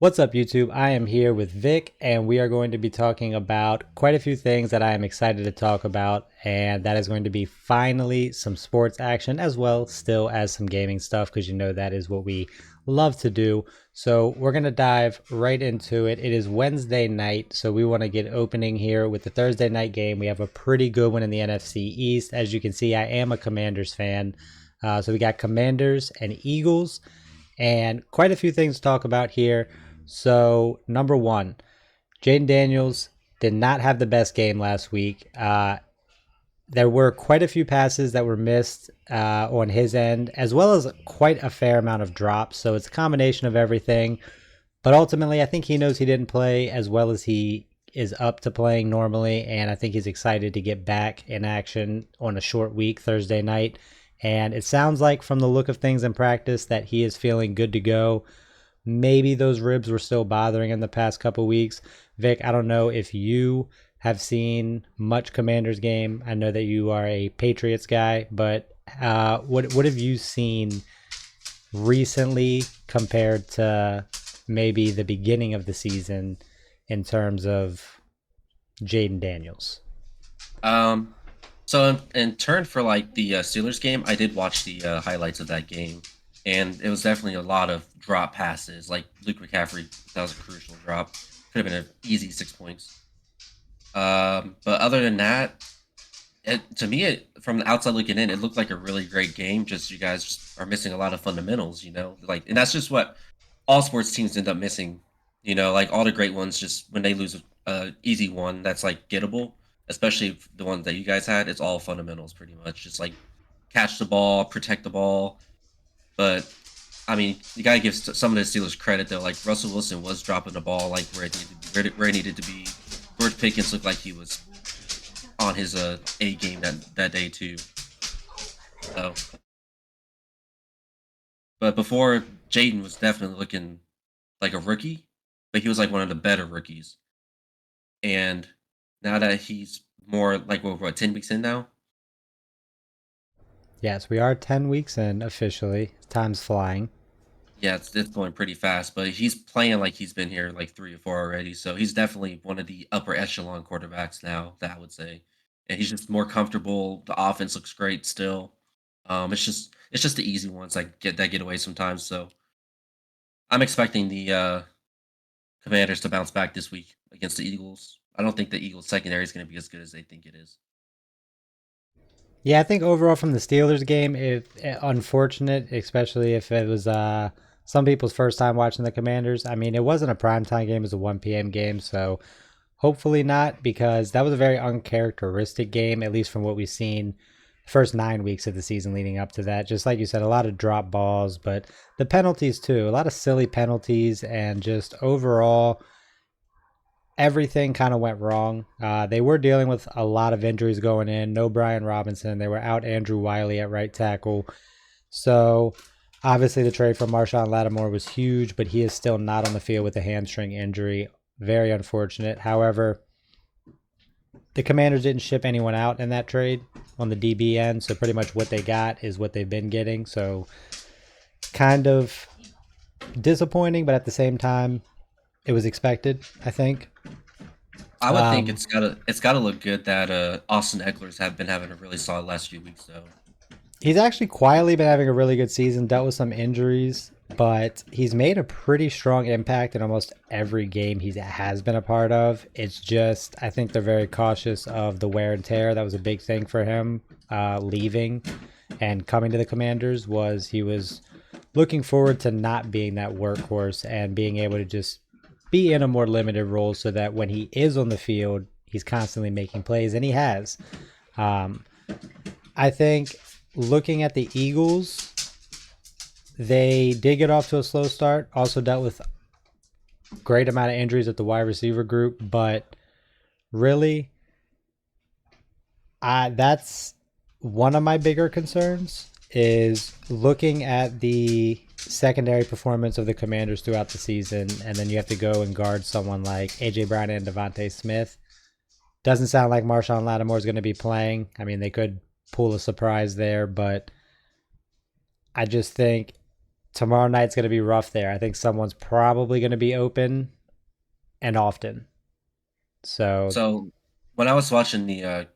What's up, YouTube? I am here with Vic, and we are going to be talking about quite a few things that I am excited to talk about, and that is going to be finally some sports action as well, still as some gaming stuff, because you know that is what we love to do. So we're going to dive right into it. It is Wednesday night, so we want to get opening here with the Thursday night game. We have a pretty good one in the NFC East. As you can see, I am a Commanders fan. So we got Commanders and Eagles, and quite a few things to talk about here. So, number one, Jaden Daniels did not have the best game last week. There were quite a few passes that were missed on his end, as well as quite a fair amount of drops. So, it's a combination of everything. But ultimately, I think he knows he didn't play as well as he is up to playing normally. And I think he's excited to get back in action on a short week, Thursday night. And it sounds like, from the look of things in practice, that he is feeling good to go. Maybe those ribs were still bothering him the past couple weeks. Vic, I don't know if you have seen much Commanders game. I know that you are a Patriots guy, but what have you seen recently compared to maybe the beginning of the season in terms of Jaden Daniels? Um, so in turn for like the Steelers game, I did watch the highlights of that game, and it was definitely a lot of drop passes. Like Luke McCaffrey, that was a crucial drop. Could have been an easy 6 points. But other than that, to me, from the outside looking in, it looked like a really great game. Just you guys just are missing a lot of fundamentals, like, and that's just what all sports teams end up missing. Like all the great ones, just when they lose a easy one that's like gettable, especially the ones that you guys had, it's all fundamentals pretty much. Just like catch the ball, protect the ball. But I mean, you gotta give some of the Steelers credit though. Like Russell Wilson was dropping the ball like where it needed to be. George Pickens looked like he was on his A game that day too. So, but before, Jaden was definitely looking like a rookie, but he was like one of the better rookies. And now that he's more like what 10 weeks in now. Yes, we are 10 weeks in officially. Time's flying. Yeah, it's going pretty fast, but he's playing like he's been here like 3 or 4 already. So he's definitely one of the upper echelon quarterbacks now, that I would say. And he's just more comfortable. The offense looks great still. It's just the easy ones that get away sometimes. So I'm expecting the Commanders to bounce back this week against the Eagles. I don't think the Eagles secondary is going to be as good as they think it is. Yeah, I think overall from the Steelers game, unfortunate, especially if it was some people's first time watching the Commanders. I mean, it wasn't a primetime game; it was a 1 p.m. game, so hopefully not, because that was a very uncharacteristic game, at least from what we've seen the first 9 weeks of the season leading up to that. Just like you said, a lot of drop balls, but the penalties too, a lot of silly penalties, and just overall everything kind of went wrong. They were dealing with a lot of injuries going in. No Brian Robinson. They were out Andrew Wiley at right tackle. So obviously the trade for Marshawn Lattimore was huge, but he is still not on the field with a hamstring injury. Very unfortunate. However, the Commanders didn't ship anyone out in that trade on the DB end, so pretty much what they got is what they've been getting. So kind of disappointing, but at the same time, it was expected, I think. I would think Um, it's gotta look good that Austin Eckler's have been having a really solid last few weeks though. He's actually quietly been having a really good season, dealt with some injuries, but he's made a pretty strong impact in almost every game he has been a part of. It's just, I think they're very cautious of the wear and tear. That was a big thing for him leaving and coming to the Commanders, was he was looking forward to not being that workhorse and being able to just be in a more limited role so that when he is on the field, he's constantly making plays, and he has. Um, I think looking at the Eagles, they did get off to a slow start. Also dealt with great amount of injuries at the wide receiver group, but really, that's one of my bigger concerns is looking at the secondary performance of the Commanders throughout the season, and then you have to go and guard someone like AJ Brown and Devontae Smith. Doesn't sound like Marshawn Lattimore is going to be playing. I mean, they could pull a surprise there, but I just think tomorrow night's going to be rough there. I think someone's probably going to be open and often. So So when I was watching the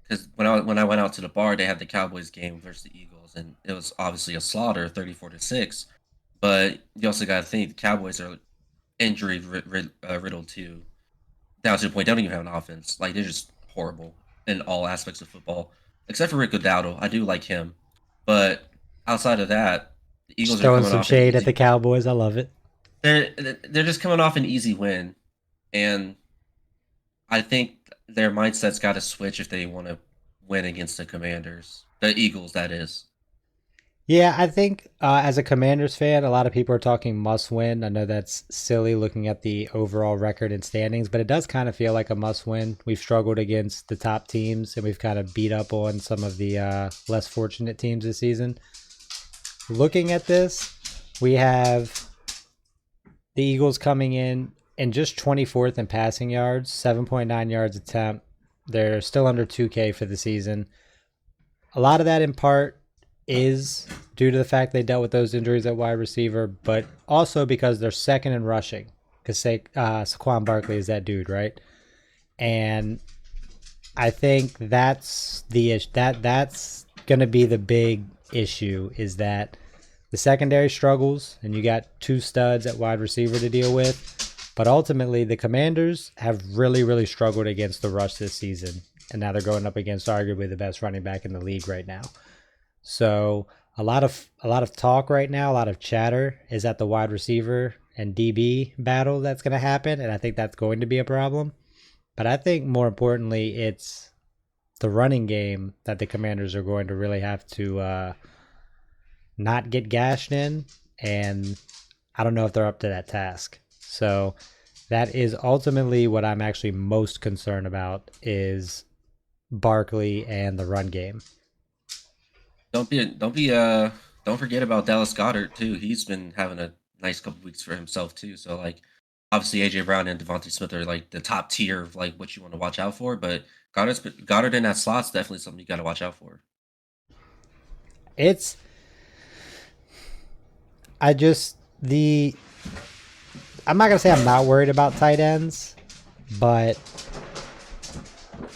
because when I went out to the bar, they had the Cowboys game versus the Eagles, and it was obviously a slaughter, 34-6. But you also got to think the Cowboys are injury riddled too, down to the point they don't even have an offense. Like they're just horrible in all aspects of football, except for Rick O'Dowd. I do like him, but outside of that, the just Eagles are throwing coming some off an shade at the easy. Cowboys. I love it. They're just coming off an easy win, and I think their mindset's got to switch if they want to win against the Commanders, the Eagles. That is. Yeah, I think as a Commanders fan, a lot of people are talking must win. I know that's silly looking at the overall record and standings, but it does kind of feel like a must win. We've struggled against the top teams and we've kind of beat up on some of the less fortunate teams this season. Looking at this, we have the Eagles coming in and just 24th in passing yards, 7.9 yards attempt. They're still under 2K for the season. A lot of that in part is due to the fact they dealt with those injuries at wide receiver, but also because they're second in rushing. Because Saquon Barkley is that dude, right? And I think that's going to be the big issue is that the secondary struggles, and you got two studs at wide receiver to deal with. But ultimately, the Commanders have really, really struggled against the rush this season, and now they're going up against arguably the best running back in the league right now. So a lot of talk right now, a lot of chatter is at the wide receiver and DB battle that's going to happen, and I think that's going to be a problem. But I think more importantly, it's the running game that the Commanders are going to really have to not get gashed in, and I don't know if they're up to that task. So that is ultimately what I'm actually most concerned about is Barkley and the run game. Don't forget about Dallas Goddard too. He's been having a nice couple weeks for himself too. So like obviously AJ Brown and Devontae Smith are like the top tier of like what you want to watch out for, but Goddard in that slot's definitely something you got to watch out for. It's I just the I'm not gonna say I'm not worried about tight ends, but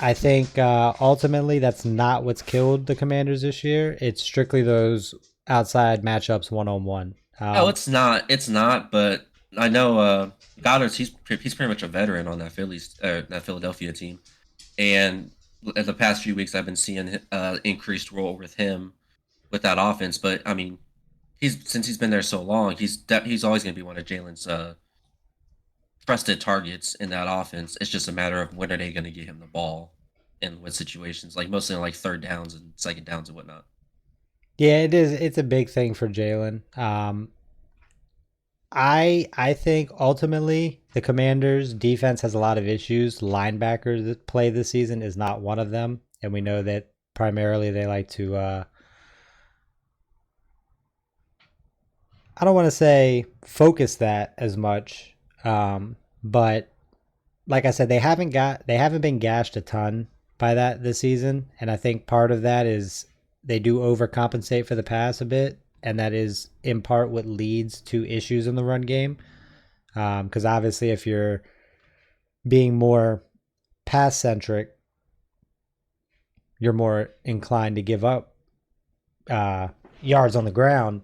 I think ultimately that's not what's killed the Commanders this year. It's strictly those outside matchups one on one. Oh, it's not. It's not. But I know Goddard's. He's pretty much a veteran on that Philadelphia team, and in the past few weeks I've been seeing increased role with him with that offense. But I mean, since he's been there so long, he's always going to be one of Jalen's trusted targets in that offense. It's just a matter of when are they going to get him the ball in what situations, like mostly like third downs and second downs and whatnot. Yeah, it is. It's a big thing for Jalen. I think ultimately the Commanders' defense has a lot of issues. Linebackers that play this season is not one of them, and we know that primarily they like to. I don't want to say focus that as much, but like I said, they haven't been gashed a ton by that this season, and I think part of that is they do overcompensate for the pass a bit, and that is in part what leads to issues in the run game. Because obviously, if you're being more pass centric, you're more inclined to give up yards on the ground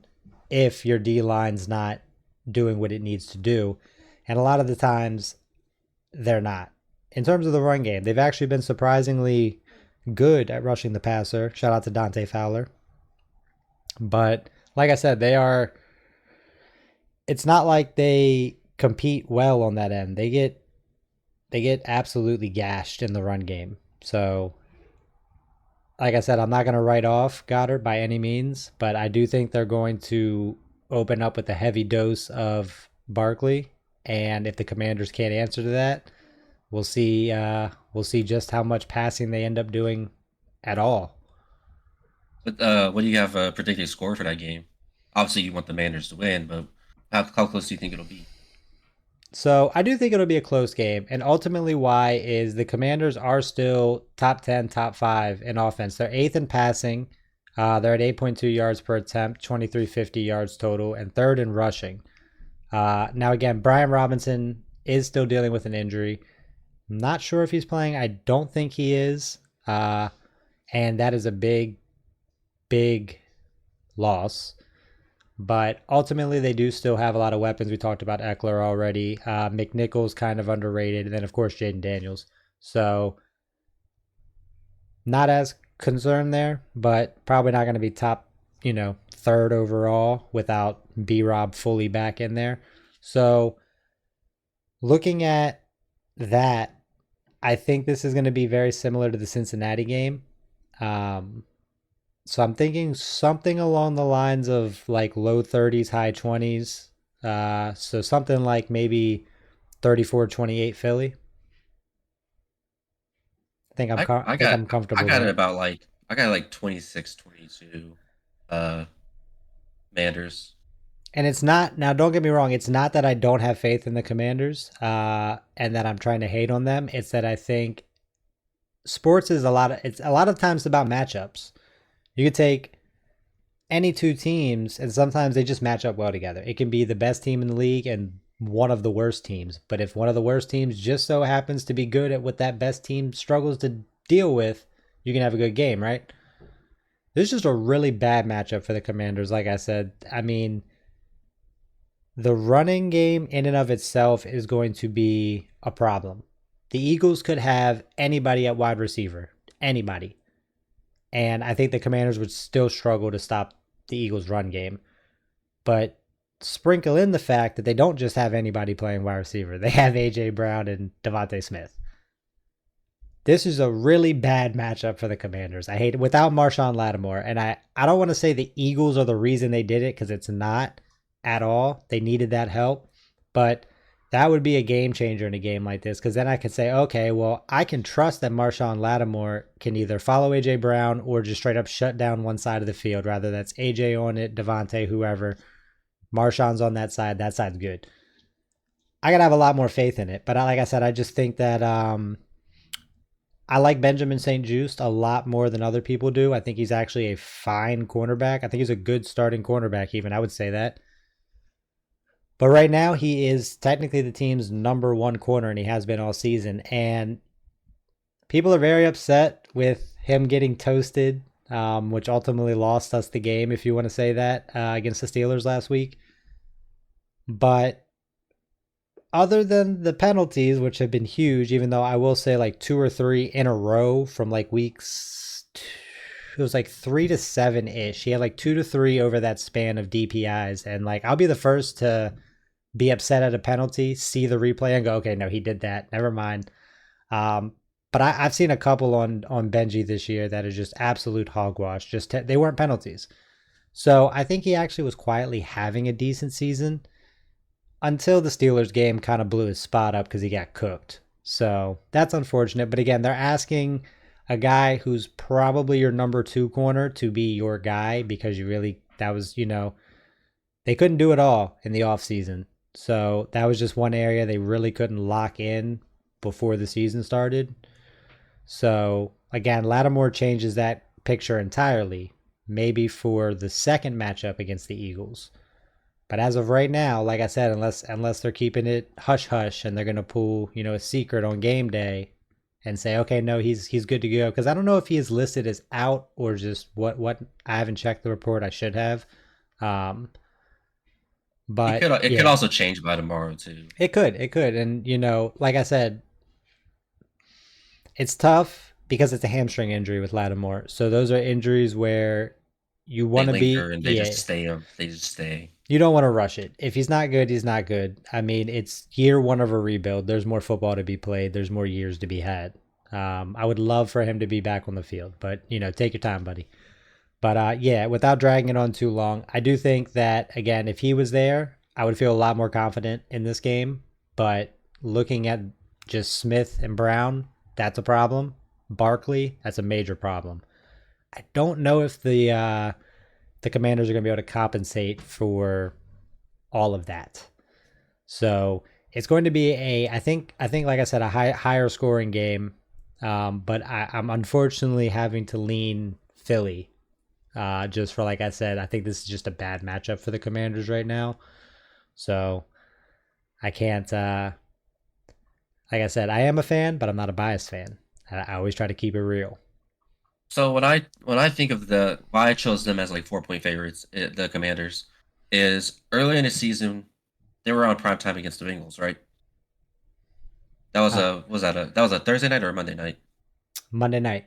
if your D line's not doing what it needs to do. And a lot of the times, they're not. In terms of the run game, they've actually been surprisingly good at rushing the passer. Shout out to Dante Fowler. But like I said, they are. It's not like they compete well on that end. They get absolutely gashed in the run game. So, like I said, I'm not going to write off Goddard by any means, but I do think they're going to open up with a heavy dose of Barkley. And if the Commanders can't answer to that, we'll see. We'll see just how much passing they end up doing at all. But what do you have a predicted score for that game? Obviously, you want the Manders to win, but how close do you think it'll be? So I do think it'll be a close game, and ultimately, why is the Commanders are still top 10, top 5 in offense. They're eighth in passing. They're at 8.2 yards per attempt, 2350 yards total, and third in rushing. Now, again, Brian Robinson is still dealing with an injury. I'm not sure if he's playing. I don't think he is. And that is a big, big loss. But ultimately, they do still have a lot of weapons. We talked about Eckler already. McNichols kind of underrated. And then, of course, Jaden Daniels. So, not as concerned there, but probably not going to be top, third overall without B Rob fully back in there. So, looking at that, I think this is going to be very similar to the Cincinnati game. Um, so I'm thinking something along the lines of like low 30s, high 20s. So something like maybe 34-28 Philly. I I think got I'm I comfortable got it there. about like I got like 26-22 uh Manders. And it's not now. Don't get me wrong. It's not that I don't have faith in the Commanders, and that I'm trying to hate on them. It's that I think sports is a lot of. It's a lot of times about matchups. You could take any two teams, and sometimes they just match up well together. It can be the best team in the league and one of the worst teams. But if one of the worst teams just so happens to be good at what that best team struggles to deal with, you can have a good game, right? This is just a really bad matchup for the Commanders. Like I said, I mean, the running game in and of itself is going to be a problem. The Eagles could have anybody at wide receiver, anybody. And I think the Commanders would still struggle to stop the Eagles' run game. But sprinkle in the fact that they don't just have anybody playing wide receiver, they have A.J. Brown and Devontae Smith. This is a really bad matchup for the Commanders. I hate it without Marshawn Lattimore. And I don't want to say the Eagles are the reason they did it because it's not at all. They needed that help. But that would be a game changer in a game like this because then I could say, okay, well, I can trust that Marshawn Lattimore can either follow A.J. Brown or just straight up shut down one side of the field. Rather, that's A.J. on it, Devontae, whoever. Marshawn's on that side. That side's good. I got to have a lot more faith in it. But like I said, I just think that I like Benjamin St. Juste a lot more than other people do. I think he's actually a fine cornerback. I think he's a good starting cornerback, even. I would say that. But right now, he is technically the team's number one corner, and he has been all season. And people are very upset with him getting toasted, which ultimately lost us the game, if you want to say that, against the Steelers last week. But other than the penalties, which have been huge, even though I will say like 2 or 3 in a row from like weeks, it was like 3 to 7 ish. He had like 2 to 3 over that span of DPIs. And like, I'll be the first to be upset at a penalty, see the replay and go, okay, no, he did that. Never mind. But I've seen a couple on Benji this year that are just absolute hogwash. They weren't penalties. So I think he actually was quietly having a decent season until the Steelers game kind of blew his spot up because he got cooked. So that's unfortunate. But again, they're asking a guy who's probably your number 2 corner to be your guy because that was, they couldn't do it all in the offseason. So that was just one area they really couldn't lock in before the season started. So again, Lattimore changes that picture entirely, maybe for the second matchup against the Eagles. But as of right now, like I said, unless they're keeping it hush hush and they're gonna pull, a secret on game day and say, okay, no, he's good to go. Because I don't know if he is listed as out or just what I haven't checked the report. I should have. But It could yeah, also change by tomorrow too. it could, and like I said, it's tough because it's a hamstring injury with Lattimore. So those are injuries where you They want to linger be, and they just yeah, stay. They just stay. you don't want to rush it. If he's not good, he's not good. I mean, it's year one of a rebuild. There's more football to be played. There's more years to be had. I would love for him to be back on the field, but take your time, buddy. But yeah, without dragging it on too long, I do think that again, if he was there, I would feel a lot more confident in this game. But looking at just Smith and Brown, that's a problem. Barkley, that's a major problem. I don't know if the Commanders are going to be able to compensate for all of that. So it's going to be I think like I said, a higher scoring game. But I'm unfortunately having to lean Philly Just for, like I said, I think this is just a bad matchup for the Commanders right now. So I can't. Like I said, I am a fan, but I'm not a biased fan. I always try to keep it real. So when I think of why I chose them as like 4 point favorites, the Commanders, is early in the season they were on prime time against the Bengals, right? That was Uh, a that was a Thursday night or a Monday night. Monday night.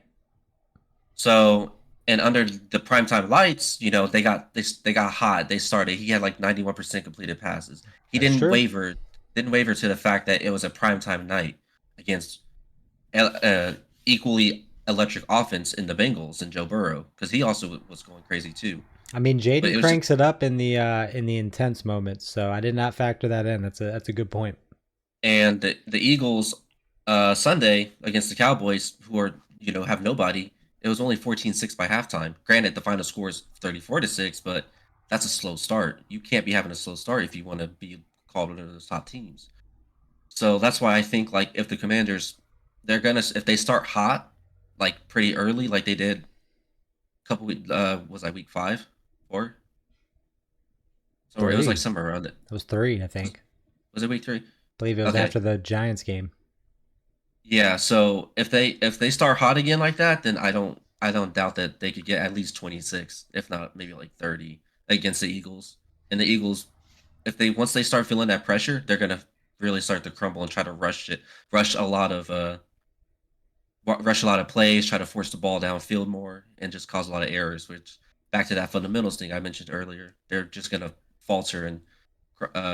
So and under the primetime lights, they got hot. They started. He had like 91% completed passes. He That's true. didn't waver to the fact that it was a primetime night against uh, equally electric offense in the Bengals and Joe Burrow because he also was going crazy too. I mean, But Jaden it was just cranks it up in the intense moments, so I did not factor that in. That's a good point. and the Eagles Sunday against the Cowboys, who are have nobody. It was only 14-6 by halftime. Granted, the final score is 34-6, but that's a slow start. You can't be having a slow start if you want to be called one of those top teams. So that's why I think like if the Commanders, if they start hot, like pretty early, like they did a couple weeks, was that week 5, 4? So it was like 3. somewhere around it. It was 3, I Was, think. was it week 3? I believe it was Okay. after the Giants game. Yeah, so if they start hot again like that, then I don't doubt that they could get at least 26, if not maybe like 30 against the Eagles. And the Eagles, if they once they start feeling that pressure, they're gonna really start to crumble and try to rush a lot of rush a lot of plays, try to force the ball downfield more, and just cause a lot of errors. Which back to that fundamentals thing I mentioned earlier, they're just gonna falter and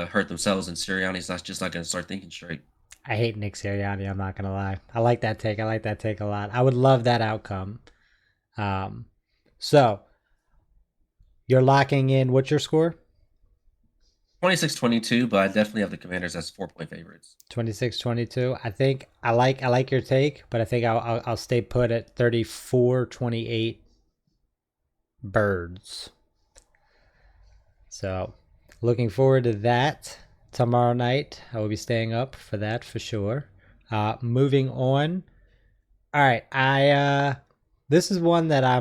hurt themselves, and Sirianni's not gonna start thinking straight. I hate Nick Sirianni. I'm not gonna lie. I like that take. I like that take a lot. I would love that outcome. Um, so you're locking in. What's your score? 26-22, but I definitely have the Commanders as 4 point favorites. 26-22. I like your take, but I think I'll stay put at 34-28 Birds. So looking forward to that tomorrow night. I will be staying up for that for sure. Moving on. All right, I this is one that I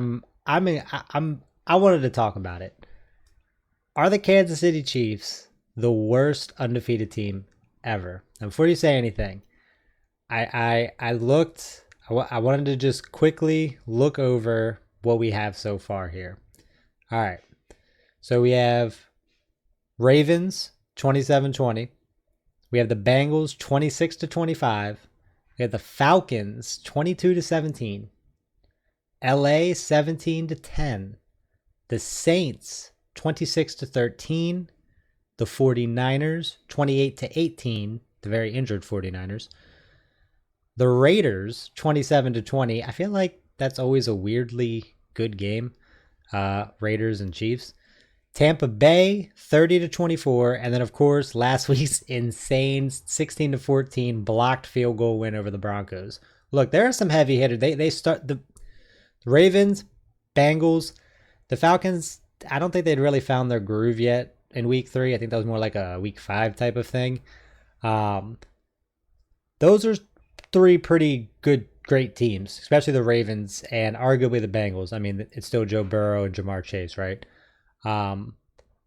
wanted to talk about it. Are the Kansas City Chiefs the worst undefeated team ever? And before you say anything, I looked. I wanted to just quickly look over what we have so far here. All right, so we have Ravens 27-20. We have the Bengals 26-25. We have the Falcons 22-17. LA 17-10. The Saints 26-13. The 49ers 28-18. The very injured 49ers. The Raiders 27-20. I feel like that's always a weirdly good game. Raiders and Chiefs. Tampa Bay 30-24, and then of course last week's insane 16-14 blocked field goal win over the Broncos. Look, there are some heavy hitters. They start the Ravens, Bengals, the Falcons. I don't think they'd really found their groove yet in week 3. I think that was more like a week 5 type of thing. Um, those are 3 pretty good, great teams, especially the Ravens and arguably the Bengals. I mean, it's still Joe Burrow and Jamar Chase, right? Um,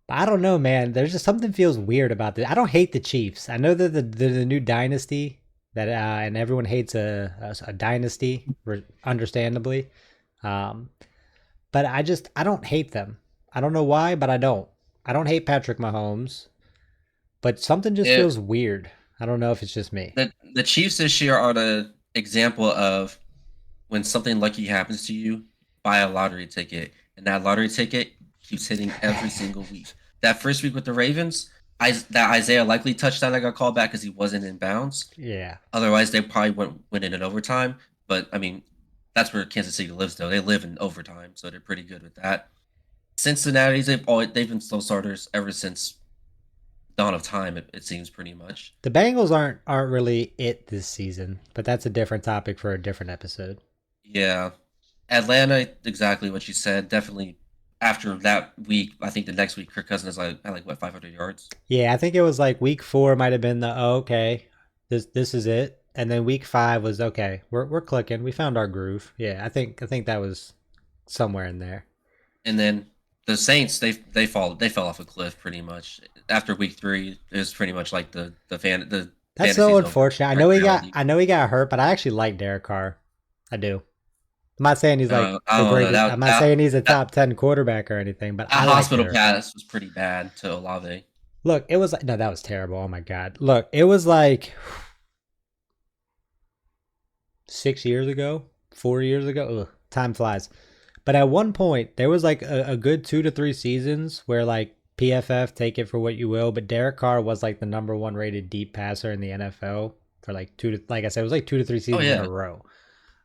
but I don't know, man. There's just something feels weird about this. I don't hate the Chiefs. I know that the new dynasty that and everyone hates a dynasty, understandably. Um, but I don't hate them. I don't know why, but I don't. I don't hate Patrick Mahomes, but something just It feels weird. I don't know if it's just me. the Chiefs this year are the example of when something lucky happens to you, buy a lottery ticket, and that lottery ticket keeps hitting every single week. That first week with the Ravens, that Isaiah Likely touchdown that got called back because he wasn't in bounds. Yeah. Otherwise, they probably wouldn't win it in overtime. But I mean, that's where Kansas City lives, though. They live in overtime, so they're pretty good with that. Cincinnati's they've been slow starters ever since dawn of time. It seems pretty much. The Bengals aren't really it this season, but that's a different topic for a different episode. Yeah, Atlanta, exactly what you said. Definitely after that week, I think the next week Kirk Cousins is like at like what 500 yards. Yeah, I think it was like week 4 might have been the okay, this is it, and then week 5 was okay. We're clicking. We found our groove. Yeah, I think that was somewhere in there. and then the Saints they fell off a cliff pretty much after week 3. It was pretty much like the That's so fantasy's over unfortunate. for reality. I know he got hurt, but I actually like Derek Carr. I do. I'm not saying he's like I the don't know greatest. I'm not saying he's a that top 10 quarterback or anything, but that I like hospital Derek Carr. pass was pretty bad to Olave. Look, it was like no, that was terrible. Oh my god. Look, it was like 6 years ago, 4 years ago. Ugh, time flies. But at one point, there was like a good 2 to 3 seasons where like PFF, take it for what you will, but Derek Carr was like the number one rated deep passer in the NFL for like like I said, it was like 2 to 3 seasons in a Oh row.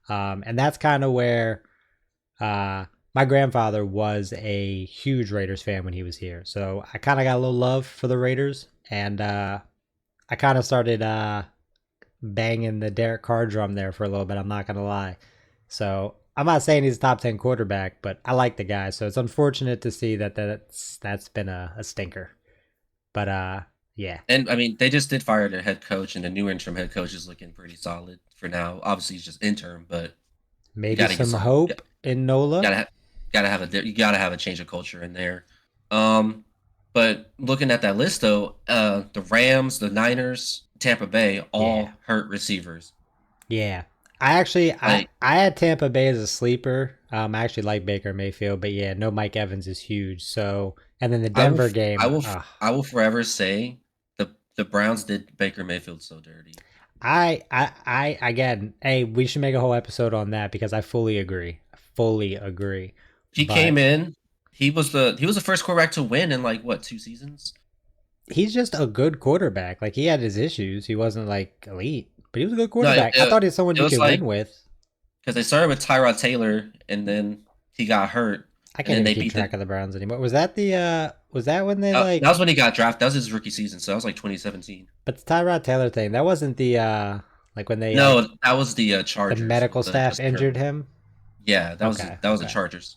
And that's kind of where uh, my grandfather was a huge Raiders fan when he was here. So I kind of got a little love for the Raiders. And I kind of started banging the Derek Carr drum there for a little bit. I'm not going to lie. So I'm not saying he's a top 10 quarterback, but I like the guy. So it's unfortunate to see that that's been a stinker. But yeah, and I mean, they just did fire their head coach, and the new interim head coach is looking pretty solid for now. Obviously, he's just interim, but you maybe got to get some some. hope in Nola. Gotta ha- you gotta have a change of culture in there. Um, but looking at that list though, the Rams, the Niners, Tampa Bay, Yeah. all hurt receivers. Yeah. I actually Like I had Tampa Bay as a sleeper. I actually like Baker Mayfield, but yeah, no Mike Evans is huge. So and then the I will, Denver game, I will forever say the Browns did Baker Mayfield so dirty. I again, hey, we should make a whole episode on that because I fully agree. Fully agree. He came But in, he was the first quarterback to win in like what 2 seasons. he's just a good quarterback. Like he had his issues. He wasn't like elite, but he was a good No, quarterback. I thought he's someone it you was could like win with. because they started with Tyrod Taylor and then he got hurt I and can't then even they keep beat the track of the Browns anymore. Was that the was that when they that was like when he got drafted. That was his rookie season, so that was like 2017. but the Tyrod Taylor thing, that wasn't the like when they like No, that was the the Chargers medical with staff Justin injured Herbert. him. Yeah, Okay, that was the okay. Chargers.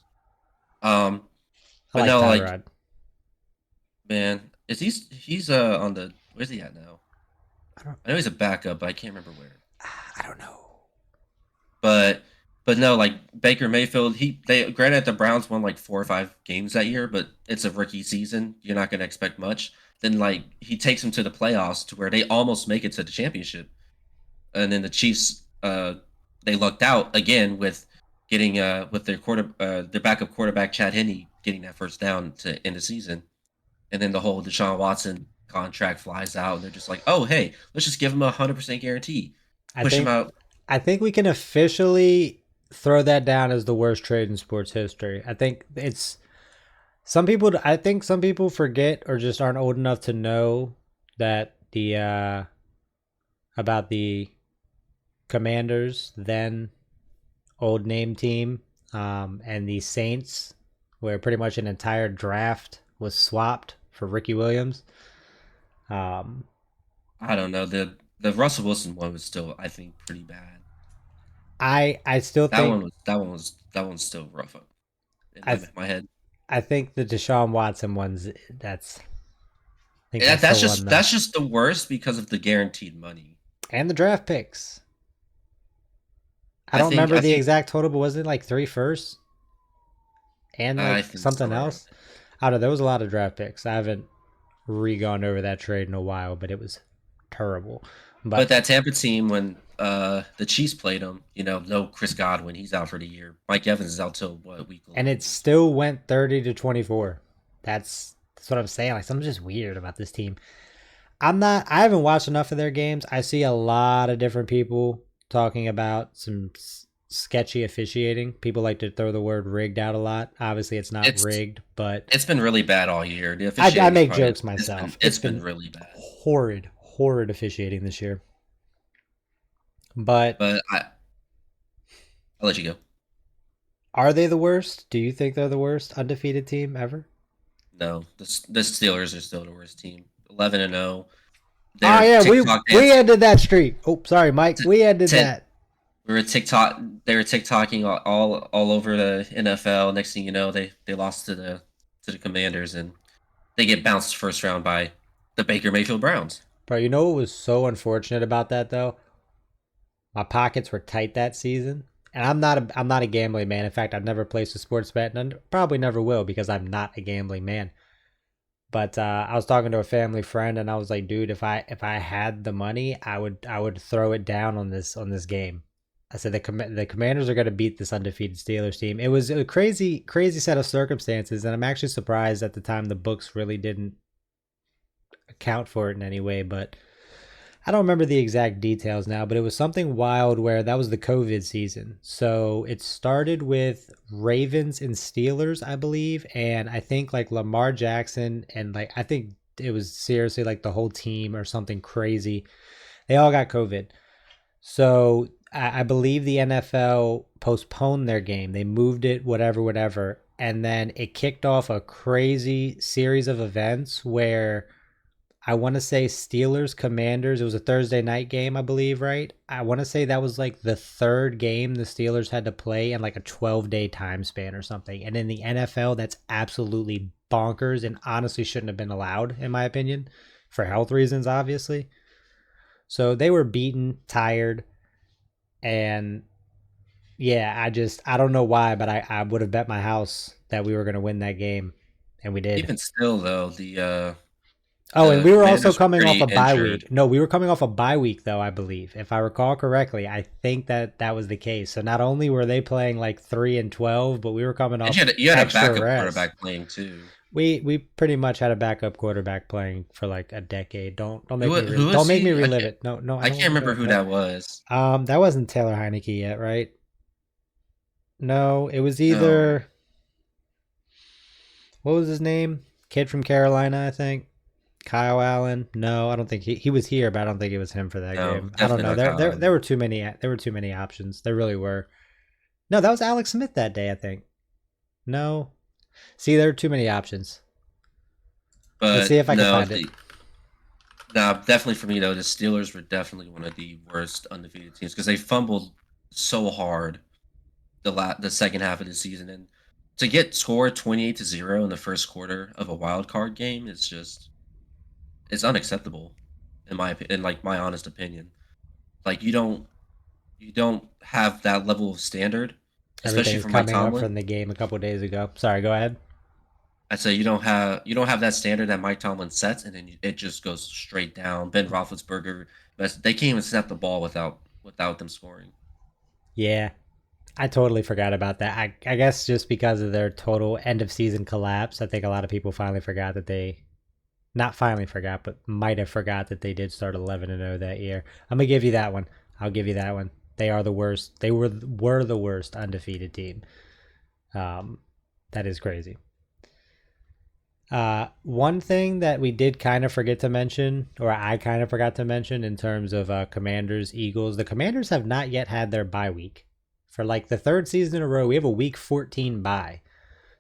Um, I but like no, like Tyrod. man, is he's on the where's he at now? I don't I know he's a backup, but I can't remember where. I don't know. But but no, like Baker Mayfield, they granted the Browns won like 4 or 5 games that year, but it's a rookie season. You're not gonna expect much. Then like he takes them to the playoffs to where they almost make it to the championship. And then the Chiefs they lucked out again with getting with their backup quarterback Chad Henne getting that first down to end the season. And then the whole Deshaun Watson contract flies out and they're just like, "Oh, hey, let's just give him 100% guarantee. I Push him think out." I think we can officially throw that down as the worst trade in sports history. I think it's some people I think some people forget or just aren't old enough to know that the about the Commanders, then old name team, and the Saints, where pretty much an entire draft was swapped for Ricky Williams. Um, I don't know. The Russell Wilson one was still, I think, pretty bad. I still think That one's still rough in I my head. I think the Deshaun Watson ones. I think that's the one that That's just the worst because of the guaranteed money. and the draft picks. I don't remember I the think exact total, but was it like three firsts and I like think something so around else? I don't know. There was a lot of draft picks. I haven't re-gone over that trade in a while, but it was terrible. But But that Tampa team, when the Chiefs played them, no Chris Godwin, he's out for the year. Mike Evans is out till what week and 11? it still went 30-24. That's what I'm saying. Like something's just weird about this team. I haven't watched enough of their games. I see a lot of different people talking about some sketchy officiating. People like to throw the word rigged out a lot. Obviously it's not It's rigged, but it's been really bad all year. The I officiating is make probably jokes myself. it's It's been been really bad. horrid officiating this year. But But I'll let you go. are they the worst? Do you think they're the worst undefeated team ever? No, the Steelers are still the worst team. 11-0. Oh They're yeah, TikTok we dance. ended that streak. Oh, sorry, Mike. We ended Ten, that. we were TikTok. They were TikToking all over the NFL. Next thing you know, they lost to the Commanders and they get bounced first round by the Baker Mayfield Browns. Bro, you know what was so unfortunate about that though? My pockets were tight that season. And I'm not a gambling man. In fact, I've never placed a sports bet, and I probably never will because I'm not a gambling man. But I was talking to a family friend, and I was like, dude, if I had the money, I would throw it down on this game. I said the Commanders are going to beat this undefeated Steelers team. It was a crazy set of circumstances, and I'm actually surprised at the time the books really didn't account for it in any way. But I don't remember the exact details now, but it was something wild where that was the COVID season. So it started with Ravens and Steelers, I believe. And I think like Lamar Jackson and like, I think it was seriously like the whole team or something crazy. They all got COVID. So I believe the NFL postponed their game. They moved it, whatever. And then it kicked off a crazy series of events where I want to say Steelers Commanders. It was a Thursday night game, I believe, right? I want to say that was like the third game the Steelers had to play in like a 12-day time span or something. And in the NFL, that's absolutely bonkers and honestly shouldn't have been allowed, in my opinion, for health reasons, obviously. So they were beaten, tired, and yeah, I don't know why, but I would have bet my house that we were going to win that game, and we did. Even still, though, Oh, and the we were also Commanders were coming off pretty a bye injured. week. No, we were coming off a bye week, though, I believe. If I recall correctly, I think that that was the case. So not only were they playing like 3-12, but we were coming And off you had a extra backup rest. quarterback playing too. We pretty much had a backup quarterback playing for like a decade. Who Don't is make me he? relive it. No, I I don't can't want to remember relive who that. that was. That wasn't Taylor Heineke yet, right? No, it was No, either what was his name? Kid from Carolina, I think. Kyle Allen. No, I don't think he was here, but I don't think it was him for that no, game. I don't definitely know. not Kyle There Allen. were too many options. There really were. No, that was Alex Smith that day, I think. No. See, there are too many options. Let's see But if I can no, find it. definitely for me though, the Steelers were definitely one of the worst undefeated teams because they fumbled so hard the second half of the season, and to get scored 28-0 in the first quarter of a wild card game is just it's unacceptable in like my honest opinion. Like you don't have that level of standard, Everything especially is for Mike coming up Tomlin. from the game a couple days ago. Sorry, go ahead. I'd say you don't have that standard that Mike Tomlin sets, and then it just goes straight down. Ben Roethlisberger, they can't even snap the ball without them scoring. Yeah, I totally forgot about that. I guess just because of their total end of season collapse, I think a lot of people finally forgot that they not finally forgot, but might have forgot that they did start 11-0 that year. I'm gonna give you that one. I'll give you that one. They are the worst. They were the worst undefeated team. Um, that is crazy. One thing that we did kind of forget to mention, or I kind of forgot to mention in terms of Commanders, Eagles, the Commanders have not yet had their bye week. For like the third season in a row, we have a week 14 bye.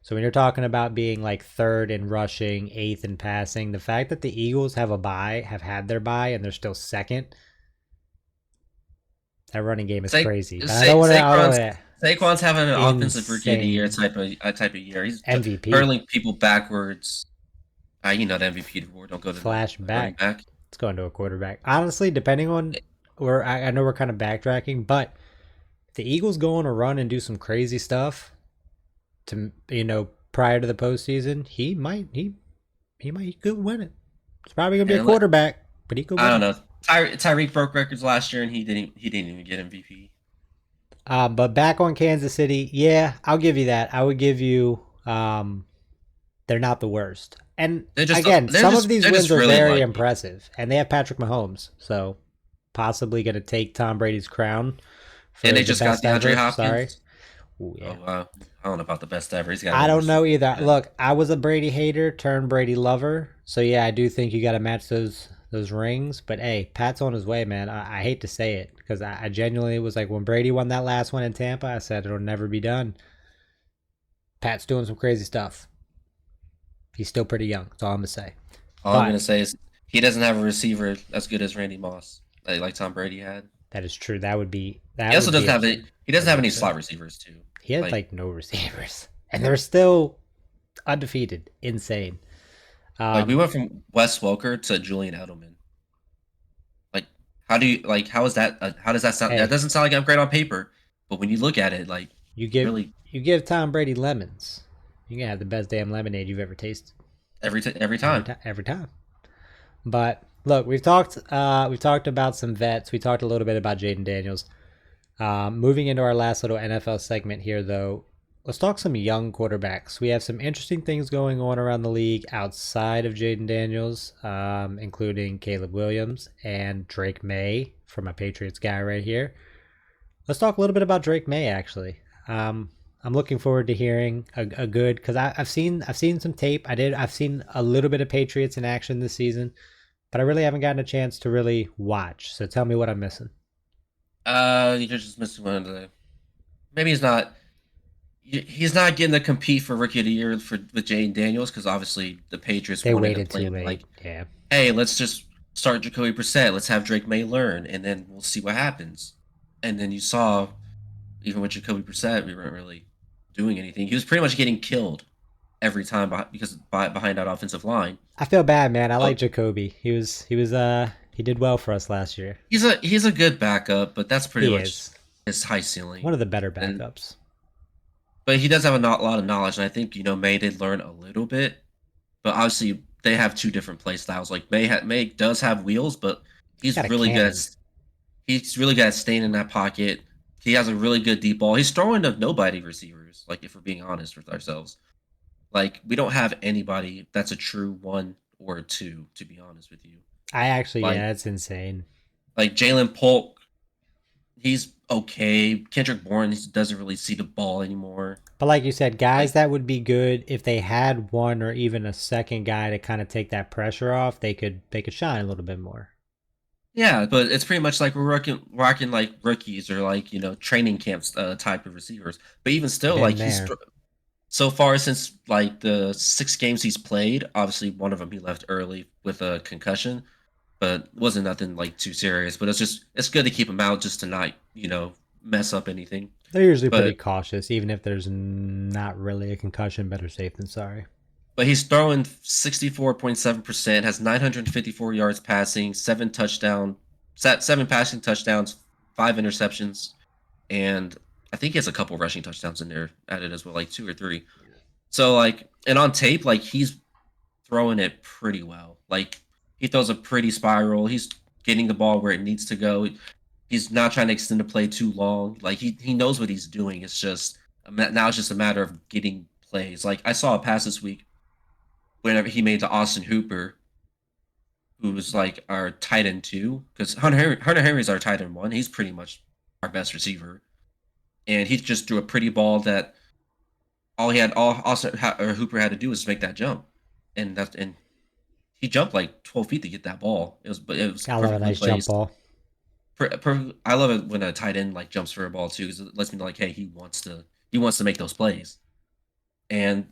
So when you're talking about being like third in rushing, eighth in passing, the fact that the Eagles have a bye, have had their bye, and they're still second, that running game is Sa- crazy. But I don't want to. I don't Saquon's want to. Saquon's having an offensive rookie of the year Insane type of year. He's MVP hurling people backwards. The MVP award don't go to the running flashback. back. It's going to a quarterback. Honestly, depending on where I know we're kind of backtracking, but if the Eagles go on a run and do some crazy stuff to prior to the postseason, he could win it. It's probably gonna be a And quarterback, but he could I win don't it. know. Tyreek broke records last year, and he didn't even get MVP. But back on Kansas City, yeah, I'll give you that. I would give you they're not the worst. And again, some of these they're wins just are really very lucky, impressive, and they have Patrick Mahomes, so possibly going to take Tom Brady's crown and for they the just got best DeAndre ever. Sorry. Hopkins. Ooh, Oh yeah. wow, I don't know about the best ever. He's got to I win more don't know Super Bowls either. than that. Look, I was a Brady hater turned Brady lover, so yeah, I do think you got to match those rings. But hey, Pat's on his way, man. I hate to say it because I genuinely was like when Brady won that last one in Tampa, I said it'll never be done. Pat's doing some crazy stuff. He's still pretty young. That's all I'm gonna say. All I'm But gonna say is he doesn't have a receiver as good as Randy Moss, like Tom Brady had. that is true. He That also would be doesn't have absurd. any. He doesn't That'd be have any absurd. slot receivers too. He had Like like no receivers, and they're still undefeated. Insane. we Um, went from Wes Welker to Julian Edelman. Like how do you like how is that? How does that sound? That hey, doesn't sound like an upgrade on paper. But when you look at it, like You give really you give Tom Brady lemons, you can have the best damn lemonade you've ever tasted. every Every time. time, every time. But look, we've talked about some vets. We talked a little bit about Jaden Daniels. Moving into our last little NFL segment here, though, let's talk some young quarterbacks. We have some interesting things going on around the league outside of Jaden Daniels, including Caleb Williams and Drake May from a Patriots guy right here. Let's talk a little bit about Drake May, actually. I'm looking forward to hearing a good because I've seen some tape. I've seen a little bit of Patriots in action this season, but I really haven't gotten a chance to really watch. So tell me what I'm missing. You're just missing one of the. Maybe he's not getting to compete for rookie of the year with Jane Daniels because obviously the Patriots They wanted to waited play too him like, late. Yeah. hey, let's just start Jacoby Brissett. Let's have Drake May learn, and then we'll see what happens. And then you saw, even with Jacoby Brissett, we weren't really doing anything. He was pretty much getting killed every time behind that offensive line. I feel bad, man. I So like Jacoby. He did well for us last year. he's a good backup, but that's pretty He much is his high ceiling. one of the better And backups. but he does have a lot of knowledge, and I think May did learn a little bit. But obviously, they have two different play styles. Like May does have wheels, but He's he's got a really good. cannon. He's really good at staying in that pocket. He has a really good deep ball. He's throwing to nobody receivers. Like if we're being honest with ourselves, like we don't have anybody that's a true one or a two. To be honest with you, I actually, like yeah, it's insane. Jalen Polk, he's okay. Kendrick Bourne he doesn't really see the ball anymore. But like you said, guys Like that would be good if they had one or even a second guy to kind of take that pressure off. They could shine a little bit more. yeah, but it's pretty much like we're rocking like rookies or like training camps type of receivers. But even still, Been like there. so far since like the 6 games he's played, obviously one of them he left early with a concussion, but wasn't nothing like too serious. But it's good to keep him out just to not mess up anything. They're usually pretty But cautious, even if there's not really a concussion. Better safe than sorry. he's throwing 64.7%, has 954 yards passing, seven passing touchdowns, 5 interceptions, and I think he has a couple rushing touchdowns in there added as well, like 2 or 3. So like, and on tape, like he's throwing it pretty well. Like he throws a pretty spiral. He's getting the ball where it needs to go. He's not trying to extend the play too long. Like he knows what he's doing. It's just now it's just a matter of getting plays. Like I saw a pass this week whenever he made to Austin Hooper, who was like our tight end 2, because Hunter Henry's our tight end 1. He's pretty much our best receiver, and he just threw a pretty ball that all Hooper had to do was make that jump, and he jumped like 12 feet to get that ball. It was I love a perfectly nice jump placed. ball. I love it when a tight end like jumps for a ball too, because it lets me know like, hey, he wants to make those plays, and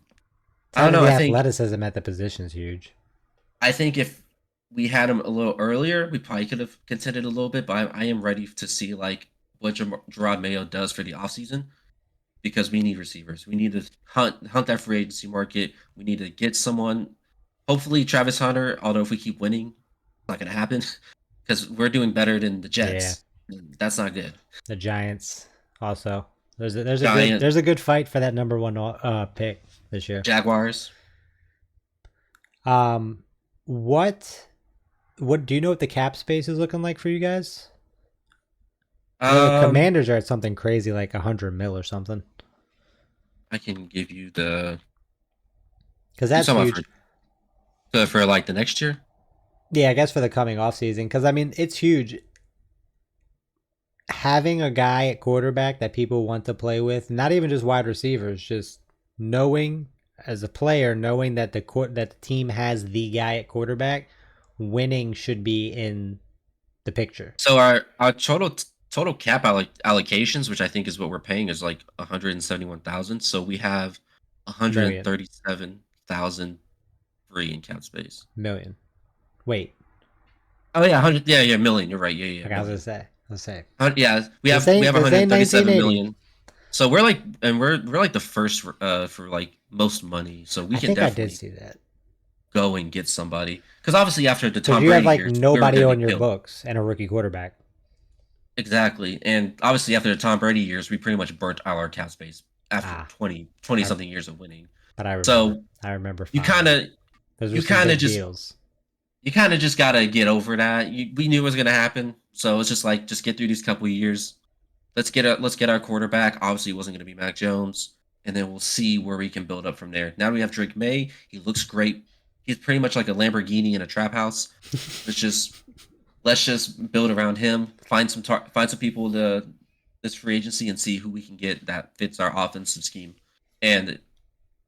I don't Having know. the I think athleticism at the position is huge. if we had him a little earlier, we probably could have contended a little bit. But I am ready to see like what Gerard Mayo does for the offseason because we need receivers. We need to hunt that free agency market. We need to get someone. Hopefully, Travis Hunter. Although if we keep winning, it's not going to happen because we're doing better than the Yeah, Jets. That's not good. the Giants also. Giant There's a good fight for that number one pick this year. Jaguars. Um, what do you know what the cap space is looking like for you guys? I know the Um, Commanders are at something crazy like 100 mil or something. I can give you the. Because You that's talking about huge. for like the next year? Yeah, I guess for the coming off season. Because I mean, it's huge having a guy at quarterback that people want to play with. Not even just wide receivers, just knowing as a player, knowing that the team has the guy at quarterback, winning should be in the picture. So our total cap allocations, which I think is what we're paying, is like 171,000. So we have Million, 137,000 free in cap space. million. Wait, Oh yeah, 100. Yeah, million. You're right. Yeah, like I was gonna million. say, let's say Yeah, we this have we ain't have this ain't 137 1980. million. So we're like, and we're like the first for like most money. So we I can think I did definitely see that go and get somebody because obviously after the because Tom you have Brady like years, we were nobody gonna on get your killed. books and a rookie quarterback. Exactly. And obviously, after the Tom Brady years, we pretty much burnt all our cap space after Ah, 20 I, something years of winning. but I remember. So I remember you kind fondly. of, Those were you some kind of big just, deals. you kind of just got to get over that. We knew it was going to happen. So it's just like, just get through these couple of years. Let's get our quarterback. Obviously, it wasn't going to be Mac Jones. And then we'll see where we can build up from there. Now we have Drake May. He looks great. He's pretty much like a Lamborghini in a trap house. Let's just let's just build around him. Find some people to this free agency and see who we can get that fits our offensive scheme, and it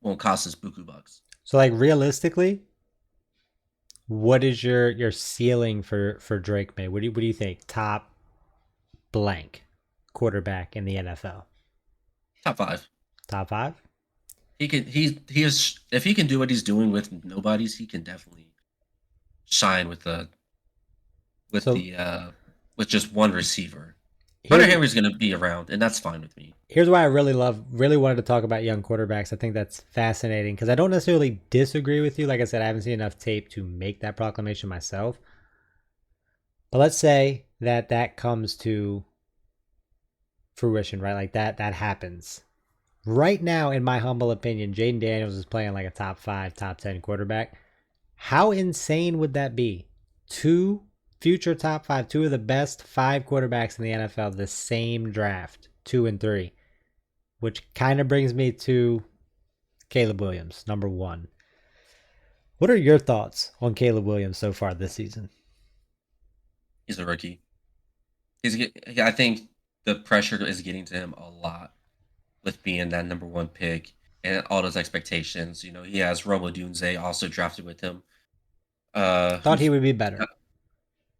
won't cost us buku bucks. So like realistically, what is your ceiling for Drake May? What do you think? Top blank quarterback in the NFL. Top five. Top five. He is if he can do what he's doing with nobodies, he can definitely shine with So the with just one receiver. Hunter here's Henry's going to be around, and that's fine with me. here's why I really wanted to talk about young quarterbacks. I think that's fascinating because I don't necessarily disagree with you. Like I said, I haven't seen enough tape to make that proclamation myself. But let's say that comes to fruition, right? Like that happens. Right now, in my humble opinion, Jaden Daniels is playing like a top 5, top 10 quarterback. How insane would that be? Two future top 5, two of the best 5 quarterbacks in the NFL, the same draft, 2 and 3, which kind of brings me to Caleb Williams, number 1. What are your thoughts on Caleb Williams so far this season? He's a rookie. I think the pressure is getting to him a lot with being that number one pick and all those expectations. You know, he has Romo Dunze also drafted with him. Thought he Who's would be better.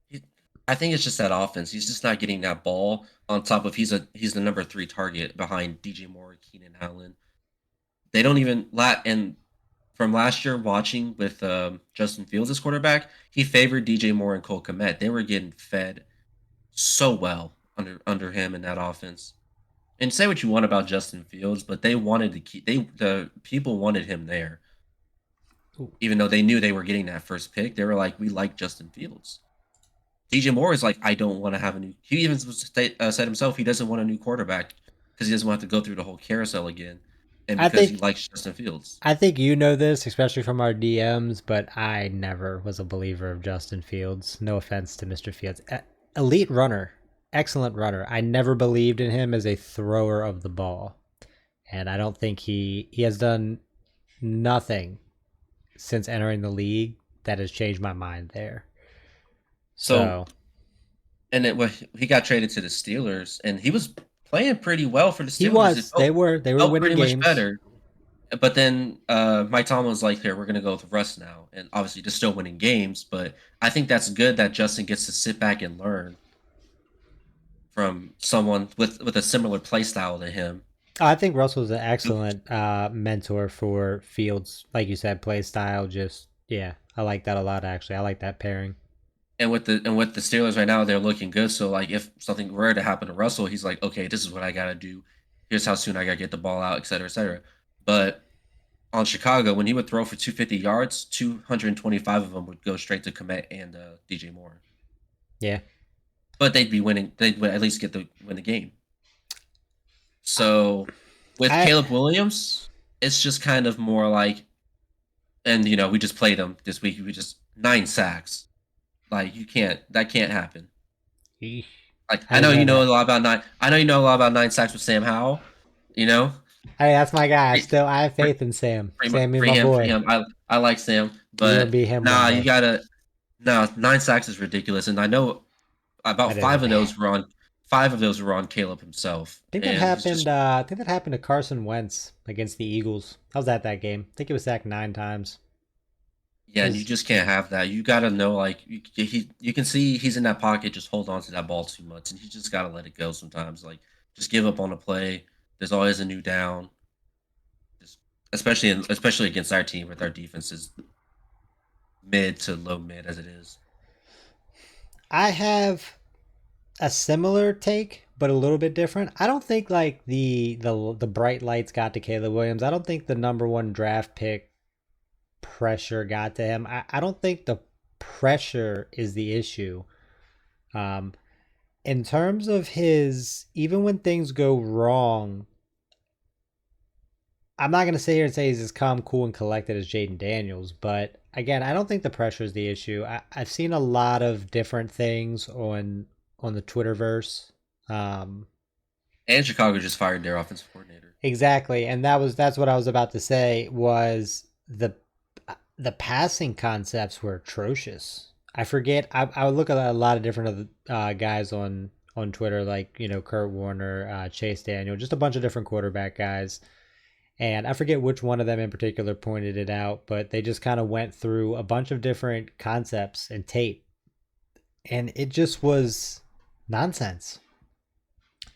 he, I think it's just that offense. He's just not getting that ball on top of he's the number 3 target behind DJ Moore, Keenan Allen. They don't even and from last year watching with Justin Fields as quarterback, he favored DJ Moore and Cole Kmet. They were getting fed so well under him in that offense. And say what you want about Justin Fields, but they wanted to keep the people wanted him there, even though they knew they were getting that first pick. They were like, we like Justin Fields. DJ Moore is like, I don't want to have a new. He even said himself he doesn't want a new quarterback because he doesn't want to go through the whole carousel again, and I because he think likes Justin Fields. I think you know this, especially from our DMs, but I never was a believer of Justin Fields. No offense to Mr. Fields. Elite runner, excellent runner. I never believed in him as a thrower of the ball. And I don't think he has done nothing since entering the league that has changed my mind there. So So and he got traded to the Steelers, and he was playing pretty well for the he Steelers. It was. They were felt winning pretty much games. better. But then Mike Tomlin was like, "Here, we're gonna go with Russ now," and obviously they're still winning games. But I think that's good that Justin gets to sit back and learn from someone with a similar play style to him. I think Russell's an excellent mentor for Fields. Like you said, play style. Just yeah, I like that a lot. Actually, I like that pairing. And with the Steelers right now, they're looking good. So like, if something were to happen to Russell, he's like, "Okay, this is what I gotta do. Here's how soon I gotta get the ball out, et cetera, et cetera." But on Chicago, when he would throw for 250 yards, 225 of them would go straight to Komet and DJ Moore. Yeah. But they'd be winning. They'd at least win the game. So with I Caleb Williams, it's just kind of more like, and you know, we just played him this week. We just 9 sacks. Like that can't happen. I Like I know haven't you heard know a that. lot about nine. I know you know a lot about 9 sacks with Sam Howell. You know, Hey, that's my guy. free, I have faith in Sam. free, Sammy, free my him, free boy. him. I like Sam, You're gonna but be him one nah, you day. gotta. No, 9 sacks is ridiculous, and I know about That is five of bad. those were on Caleb himself, I think that and he's happened. just I think that happened to Carson Wentz against the Eagles. I was at that game. I think he was sacked 9 times. yeah, and you His, just can't have that. You got to know, like you can see he's in that pocket, just hold on to that ball too much, and you just got to let it go sometimes. Like just give up on a play. There's always a new down, just especially against our team with our defense is mid to low mid as it is. I have a similar take, but a little bit different. I don't think like the bright lights got to Caleb Williams. I don't think the number one draft pick pressure got to him. I don't think the pressure is the issue. Um, In terms of his, even when things go wrong, I'm not going to sit here and say he's as calm, cool, and collected as Jaden Daniels, but again, I don't think the pressure is the issue. I've seen a lot of different things on the Twitterverse. Um, And Chicago just fired their offensive coordinator. exactly, and that's what I was about to say was the passing concepts were atrocious. I forget. I would look at a lot of different guys on Twitter, like Kurt Warner, Chase Daniel, just a bunch of different quarterback guys. And I forget which one of them in particular pointed it out, but they just kind of went through a bunch of different concepts and tape, and it just was nonsense.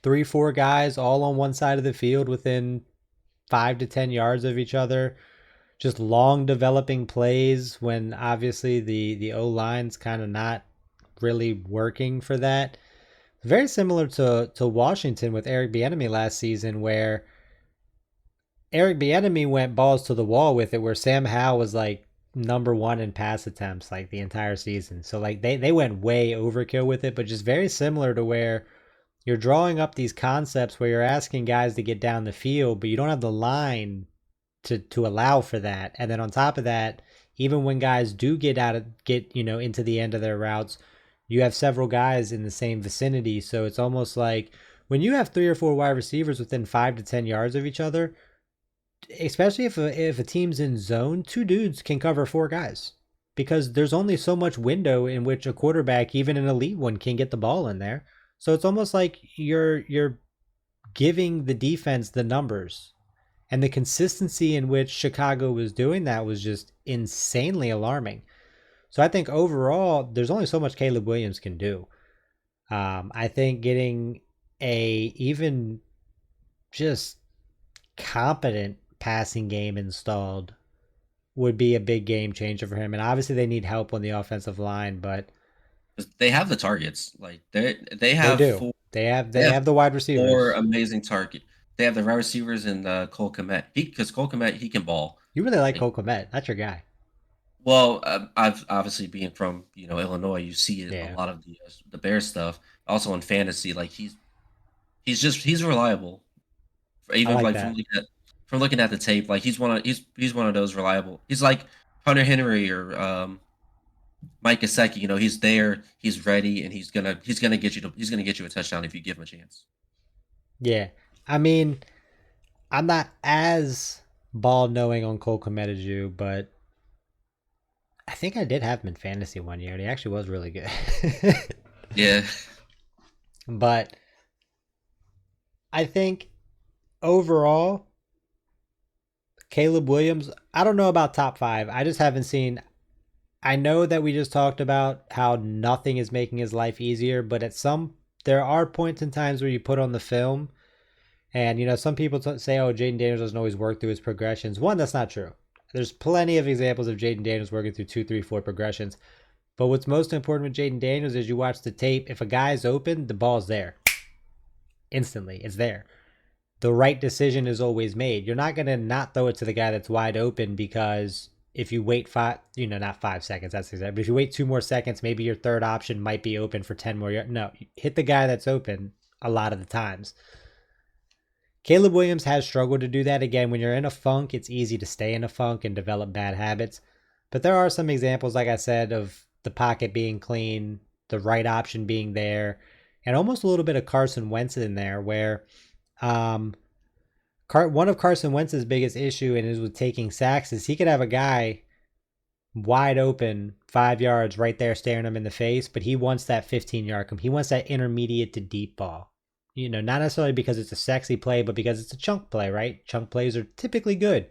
3, 4 guys all on one side of the field within 5 to 10 yards of each other, just long developing plays when obviously the O line's kind of not really working for that. Very similar to Washington with Eric Bieniemy last season, where Eric Bieniemy went balls to the wall with it, where Sam Howell was like number one in pass attempts like the entire season. So like they went way overkill with it, but just very similar to where you're drawing up these concepts where you're asking guys to get down the field, but you don't have the line to allow for that. And then on top of that, even when guys do get into the end of their routes, you have several guys in the same vicinity. So it's almost like when you have 3 or 4 wide receivers within 5 to 10 yards of each other, especially if a team's in zone, 2 dudes can cover 4 guys because there's only so much window in which a quarterback, even an elite one, can get the ball in there. So it's almost like you're giving the defense the numbers, and the consistency in which Chicago was doing that was just insanely alarming. So I think overall, there's only so much Caleb Williams can do. I think getting a even just competent passing game installed would be a big game changer for him. And obviously, they need help on the offensive line, but They have the targets. Like they they have do. four. They They have have the wide four receivers. amazing target. They have the wide receivers and Cole Kmet. Because Cole Kmet he can ball. You really like Like, Cole Kmet. That's your guy. well, I've obviously being from Illinois, you see it, a Yeah, lot of the Bears stuff. Also in fantasy, like he's reliable. I Even like like that. from looking at the tape, like he's one of those reliable. He's like Hunter Henry or Mike Gesicki. He's there, he's ready, and he's gonna get you a touchdown if you give him a chance. Yeah. I mean, I'm not as ball knowing on Cole Kmet as you, but I think I did have him in fantasy one year, and he actually was really good. Yeah, But I think overall, Caleb Williams, I don't know about top 5. I just haven't seen. I know that we just talked about how nothing is making his life easier, but there are points in times where you put on the film, and some people say, "Oh, Jaden Daniels doesn't always work through his progressions." One, that's not true. There's plenty of examples of Jaden Daniels working through 2, 3, 4 progressions. But what's most important with Jaden Daniels is you watch the tape. If a guy's open, the ball's there instantly. It's there. The right decision is always made. You're not gonna not throw it to the guy that's wide open because if you wait not 5 seconds, that's exactly. But if you wait 2 more seconds, maybe your third option might be open for 10 more yards. No, hit the guy that's open a lot of the times. Caleb Williams has struggled to do that. Again, when you're in a funk, it's easy to stay in a funk and develop bad habits. But there are some examples, like I said, of the pocket being clean, the right option being there, and almost a little bit of Carson Wentz in there, where um, one of Carson Wentz's biggest issue and is with taking sacks is he could have a guy wide open 5 yards right there staring him in the face, but he wants that 15-yard he wants that intermediate to deep ball. Not necessarily because it's a sexy play, but because it's a chunk play, right? Chunk plays are typically good.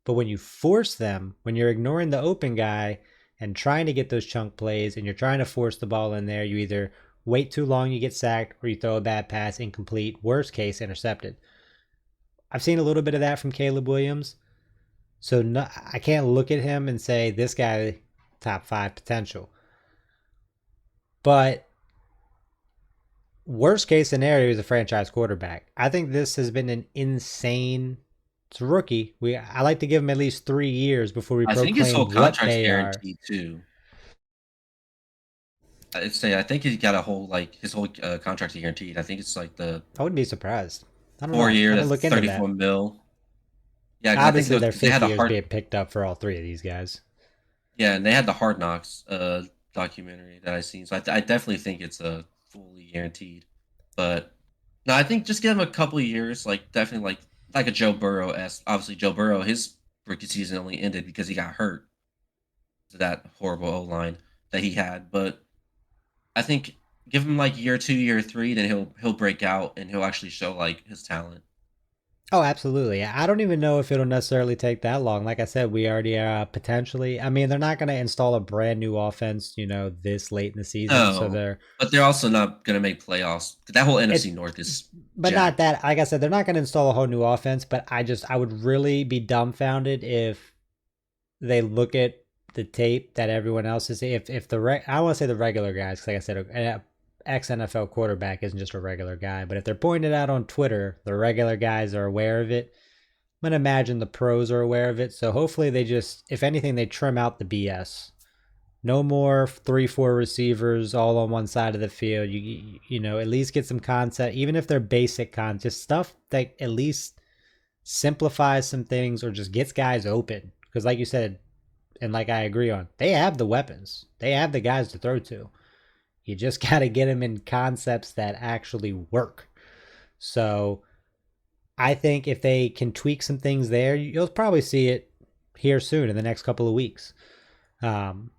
But when you force them, when you're ignoring the open guy and trying to get those chunk plays and you're trying to force the ball in there, you either wait too long, you get sacked, or you throw a bad pass, incomplete, worst case, intercepted. I've seen a little bit of that from Caleb Williams. So no, I can't look at him and say this guy top 5 potential. But worst case scenario is a franchise quarterback. I think this has been an insane. It's a rookie. I like to give him at least 3 years before we I think his whole proclaim what contract's they are. guaranteed too. I'd say I think he got a whole like his whole contract guaranteed. I think it's like the I wouldn't be surprised. I don't four know. I year, didn't that's look into 34 that. mil. Yeah, because I think Obviously, their they fifth had the year is hard. being picked up for all three of these guys. Yeah, and they had the Hard Knocks documentary that I seen. So I definitely think it's a fully guaranteed. But no, I think just give him a couple of years, like definitely like a Joe Burrow s. Obviously, Joe Burrow his rookie season only ended because he got hurt to that horrible O line that he had. But I think give him like year two, year three, then he'll break out and he'll actually show like his talent. Oh, absolutely. I don't even know if it'll necessarily take that long. Like I said, we already potentially. I mean, they're not going to install a brand new offense, this late in the season. So No, they're but they're also not gonna make playoffs. That whole NFC it, North is but not jacked. that. Like I said, they're not going to install a whole new offense. But I would really be dumbfounded if they look at the tape that everyone else is. If I want to say the regular guys, because like I said, an ex NFL quarterback isn't just a regular guy. But if they're pointing it out on Twitter, the regular guys are aware of it. I'm gonna imagine the pros are aware of it. So hopefully they just, if anything, they trim out the BS. No more 3, 4 receivers all on one side of the field. At least get some concept, even if they're basic just stuff that at least simplifies some things or just gets guys open. Because like you said, and like I agree on, they have the weapons. They have the guys to throw to. You just got to get them in concepts that actually work. So I think if they can tweak some things there, you'll probably see it here soon in the next couple of weeks. Um,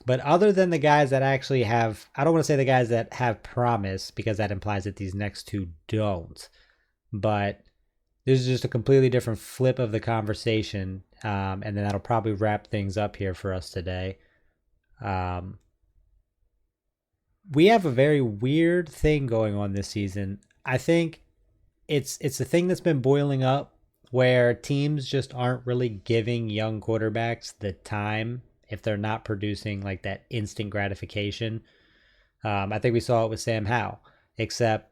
but other than the guys that actually have, I don't want to say the guys that have promise because that implies that these next two don't. But this is just a completely different flip of the conversation. And then that'll probably wrap things up here for us today. Um, we have a very weird thing going on this season. I think it's a thing that's been boiling up where teams just aren't really giving young quarterbacks the time if they're not producing like that instant gratification. I think we saw it with Sam Howell, except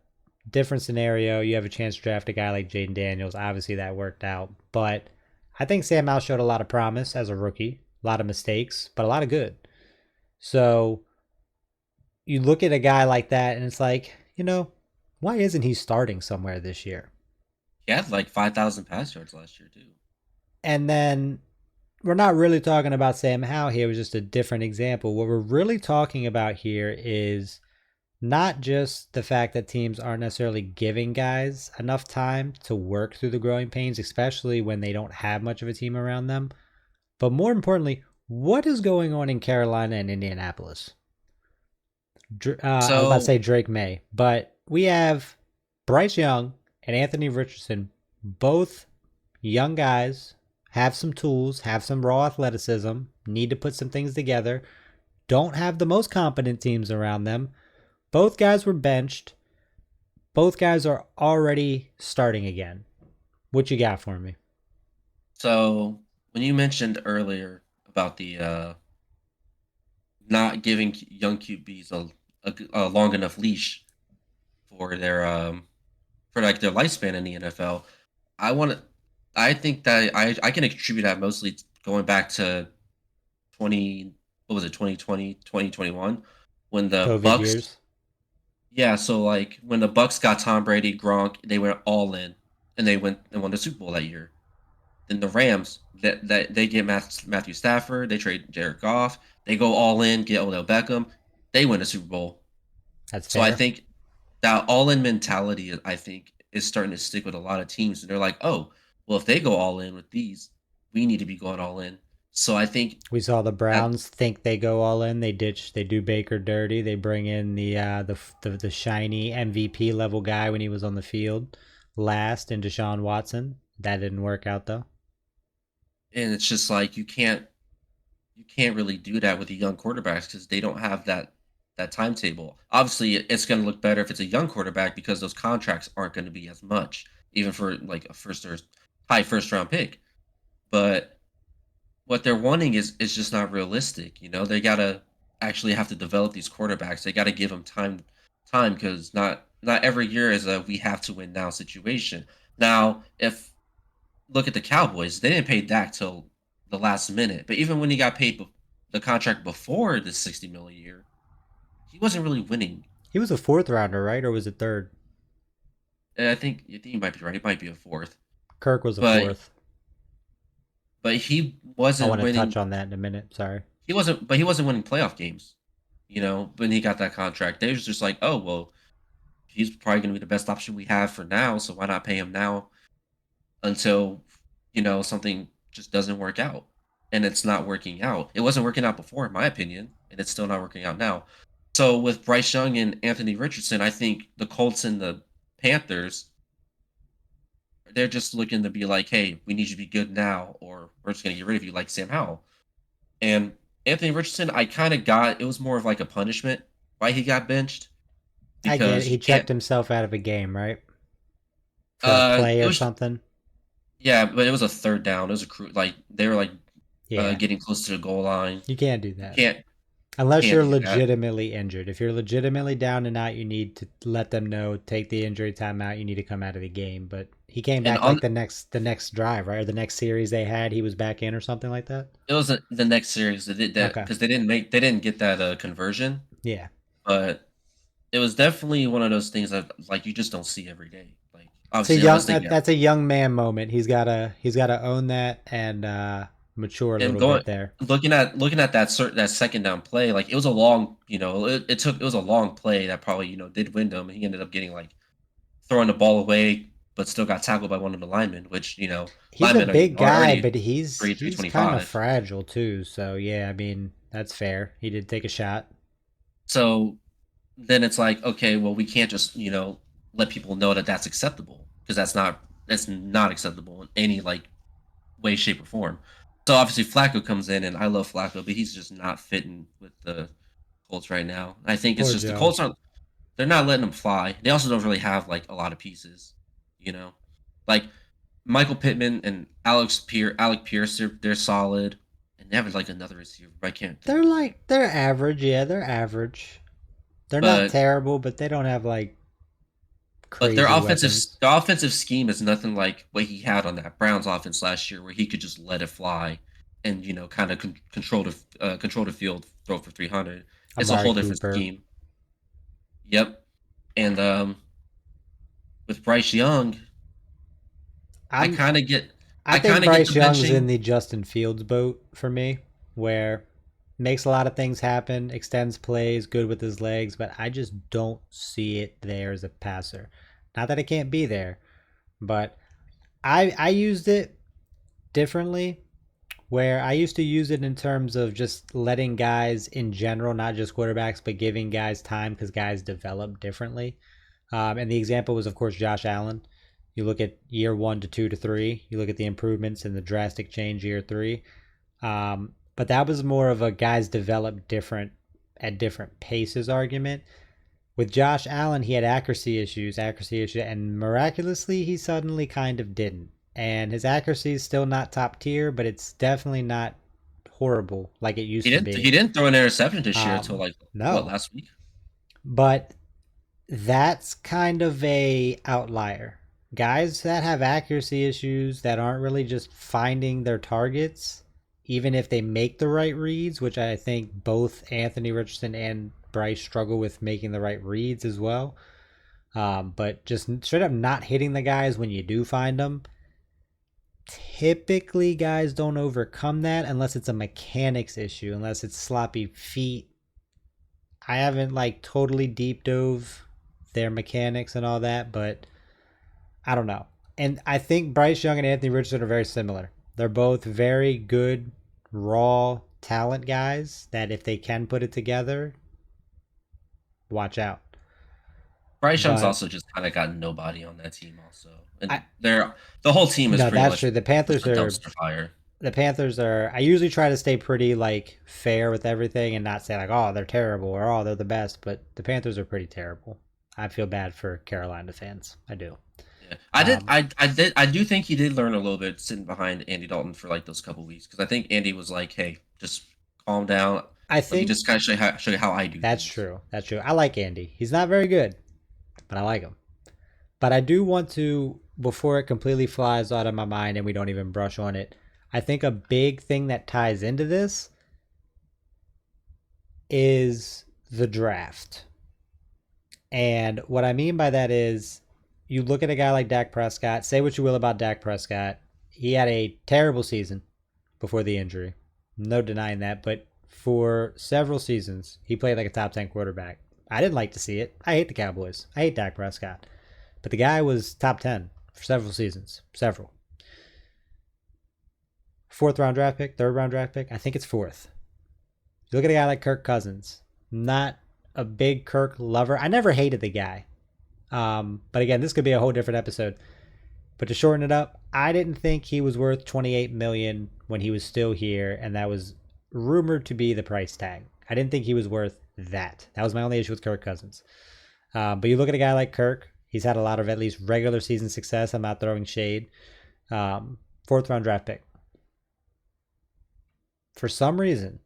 different scenario. You have a chance to draft a guy like Jaden Daniels. Obviously, that worked out, but I think Sam Howell showed a lot of promise as a rookie, a lot of mistakes, but a lot of good. So you look at a guy like that, and it's like, why isn't he starting somewhere this year? He had like 5,000 pass yards last year too. And then we're not really talking about Sam Howell here. It was just a different example. What we're really talking about here is not just the fact that teams aren't necessarily giving guys enough time to work through the growing pains, especially when they don't have much of a team around them, but more importantly, what is going on in Carolina and Indianapolis? I was about to So say Drake May, but we have Bryce Young and Anthony Richardson, both young guys, have some tools, have some raw athleticism, need to put some things together, don't have the most competent teams around them. Both guys were benched. Both guys are already starting again. What you got for me? so when you mentioned earlier about the not giving young QBs a long enough leash for their for like their lifespan in the NFL, I want to. I think that I can attribute that mostly going back to 20 what was it 2020 2021 when the COVID Bucks. years. Yeah, so like when the Bucks got Tom Brady, Gronk, they went all in and they went and won the Super Bowl that year. Then the Rams, that they get Matthew Stafford, they trade Jared Goff, they go all in, get Odell Beckham, they win a Super Bowl. That's So I fair. think that all in mentality, I think, is starting to stick with a lot of teams. And they're like, oh, well, if they go all in with these, we need to be going all in. So I think We saw the that, Browns think they go all in. They do Baker dirty. They bring in the shiny MVP level guy when he was on the field last in Deshaun Watson. That didn't work out though. and it's just like you can't really do that with the young quarterbacks because they don't have that timetable. Obviously, it's going to look better if it's a young quarterback because those contracts aren't going to be as much, even for like a first or high first round pick. But what they're wanting is just not realistic. They gotta actually have to develop these quarterbacks. They got to give them time because not every year is a we have to win now situation. Now, if look at the Cowboys, they didn't pay Dak till the last minute. But even when he got paid the contract before the 60 million a year, he wasn't really winning. He was a fourth rounder, right? Or was it third? I think you might be right. It might be a fourth, Kirk was a but fourth. he I want wasn't to touch winning. on that in a minute. Sorry. He wasn't winning playoff games. When he got that contract, they was just like, oh well, he's probably going to be the best option we have for now. So why not pay him now until something just doesn't work out, and it's not working out. It wasn't working out before, in my opinion, and it's still not working out now. So with Bryce Young and Anthony Richardson, I think the Colts and the Panthers, they're just looking to be like, hey, we need you to be good now, or we're just going to get rid of you, like Sam Howell. And Anthony Richardson, I kind of got it was more of like a punishment why he got benched I get it. because He you checked can't. himself out of a game, right? For a play It or was something. Yeah, but it was a third down. It was like they were like Yeah. getting close to the goal line. You can't do You that. can't Unless can't you're do that. legitimately injured. If you're legitimately down and out, you need to let them know, take the injury time out, you need to come out of the game. But he came And back on like the next drive, right? Or the next series they had, he was back in or something like that. it was the next series that did that Okay. because they didn't get that conversion, Yeah. but it was definitely one of those things that like you just don't see every day. Like It's a obviously young unless they get that's a young man moment. He's gotta own that and mature a and little going bit there. looking at that second down play, like it was a long, it was a long play that probably, did win him. He ended up getting like throwing the ball away, but still got tackled by one of the linemen, which, He's a linemen big are guy, already but he's three he's twenty kind of five. fragile too. So yeah, I mean that's fair. He did take a shot. So then it's like, okay, well, we can't just, let people know that that's acceptable because that's not acceptable in any like way, shape, or form. So obviously Flacco comes in, and I love Flacco, but he's just not fitting with the Colts right now. I think it's Poor just the Joe. Colts aren't they're not letting him fly. They also don't really have like a lot of pieces, you know, like Michael Pittman and Alec Pierce. They're solid, and they have like another receiver. But I can't think of his name. They're average. Yeah, they're average. They're not But terrible, but they don't have like but crazy weapons. their offensive scheme is nothing like what he had on that Browns offense last year, where he could just let it fly and kind of control the field, throw for 300. It's a Amari whole different Cooper. scheme. Yep, and with Bryce Young, I I'm kind of get I I think kind of get Bryce the Young's in benching. the Justin Fields boat for me, where makes a lot of things happen, extends plays, good with his legs, but I just don't see it there as a passer. Not that it can't be there, but I used it differently where I used to use it in terms of just letting guys in general, not just quarterbacks, but giving guys time because guys develop differently. And the example was, of course, Josh Allen. You look at year 1 to 2 to 3, you look at the improvements and the drastic change year 3. But that was more of a guys develop different at different paces argument. With Josh Allen, he had accuracy issues, and miraculously, he suddenly kind of didn't. And his accuracy is still not top tier, but it's definitely not horrible like it used to He be. didn't throw an interception this year until like what, No, last week? but that's kind of a outlier. Guys that have accuracy issues that aren't really just finding their targets, even if they make the right reads, which I think both Anthony Richardson and Bryce struggle with making the right reads as well. But just straight up not hitting the guys when you do find them. Typically, guys don't overcome that unless it's a mechanics issue, unless it's sloppy feet. I haven't like totally deep dove their mechanics and all that, but I don't know. And I think Bryce Young and Anthony Richardson are very similar. They're both very good, raw talent guys that if they can put it together, watch out. Bryce Young's But also just kind of got nobody on that team, also, I and the whole team is no, pretty that's much true. just a dumpster fire. The Panthers are. I usually try to stay pretty like fair with everything and not say like, oh, they're terrible or oh, they're the best. But the Panthers are pretty terrible. I feel bad for Carolina fans. I do. Yeah, Um, I do think he did learn a little bit sitting behind Andy Dalton for like those couple weeks because I think Andy was like, "Hey, just calm down. I Let me think just kind of show you how I do that's things." true. That's true. I like Andy. He's not very good, but I like him. But I do want to, before it completely flies out of my mind and we don't even brush on it, I think a big thing that ties into this is the draft. And what I mean by that is you look at a guy like Dak Prescott, say what you will about Dak Prescott. He had a terrible season before the injury. No denying that. But for several seasons, he played like a top 10 quarterback. I didn't like to see it. I hate the Cowboys. I hate Dak Prescott. But the guy was top 10 for several seasons. Several. Fourth round draft pick, third round draft pick. I think it's fourth. You look at a guy like Kirk Cousins. Not a big Kirk lover. I never hated the guy. But again, this could be a whole different episode. But to shorten it up, I didn't think he was worth $28 million when he was still here, and that was rumored to be the price tag. I didn't think he was worth that. That was my only issue with Kirk Cousins. But you look at a guy like Kirk, he's had a lot of at least regular season success. I'm not throwing shade. Fourth round draft pick. For some reason,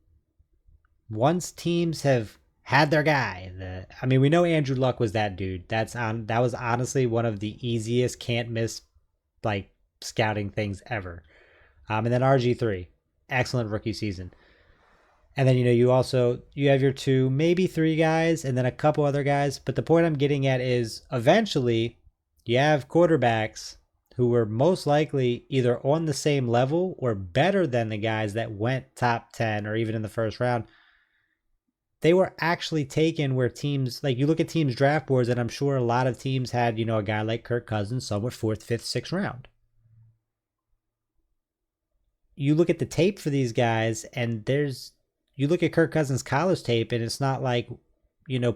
once teams have had their guy, we know Andrew Luck was that dude. That was honestly one of the easiest can't miss like scouting things ever. And then RG3, excellent rookie season. And then you have your two, maybe three guys, and then a couple other guys. But the point I'm getting at is eventually you have quarterbacks who were most likely either on the same level or better than the guys that went top 10 or even in the first round. They were actually taken where teams, like you look at teams' draft boards, and I'm sure a lot of teams had, a guy like Kirk Cousins, some were fourth, fifth, sixth round. You look at the tape for these guys, and you look at Kirk Cousins' college tape, and it's not like,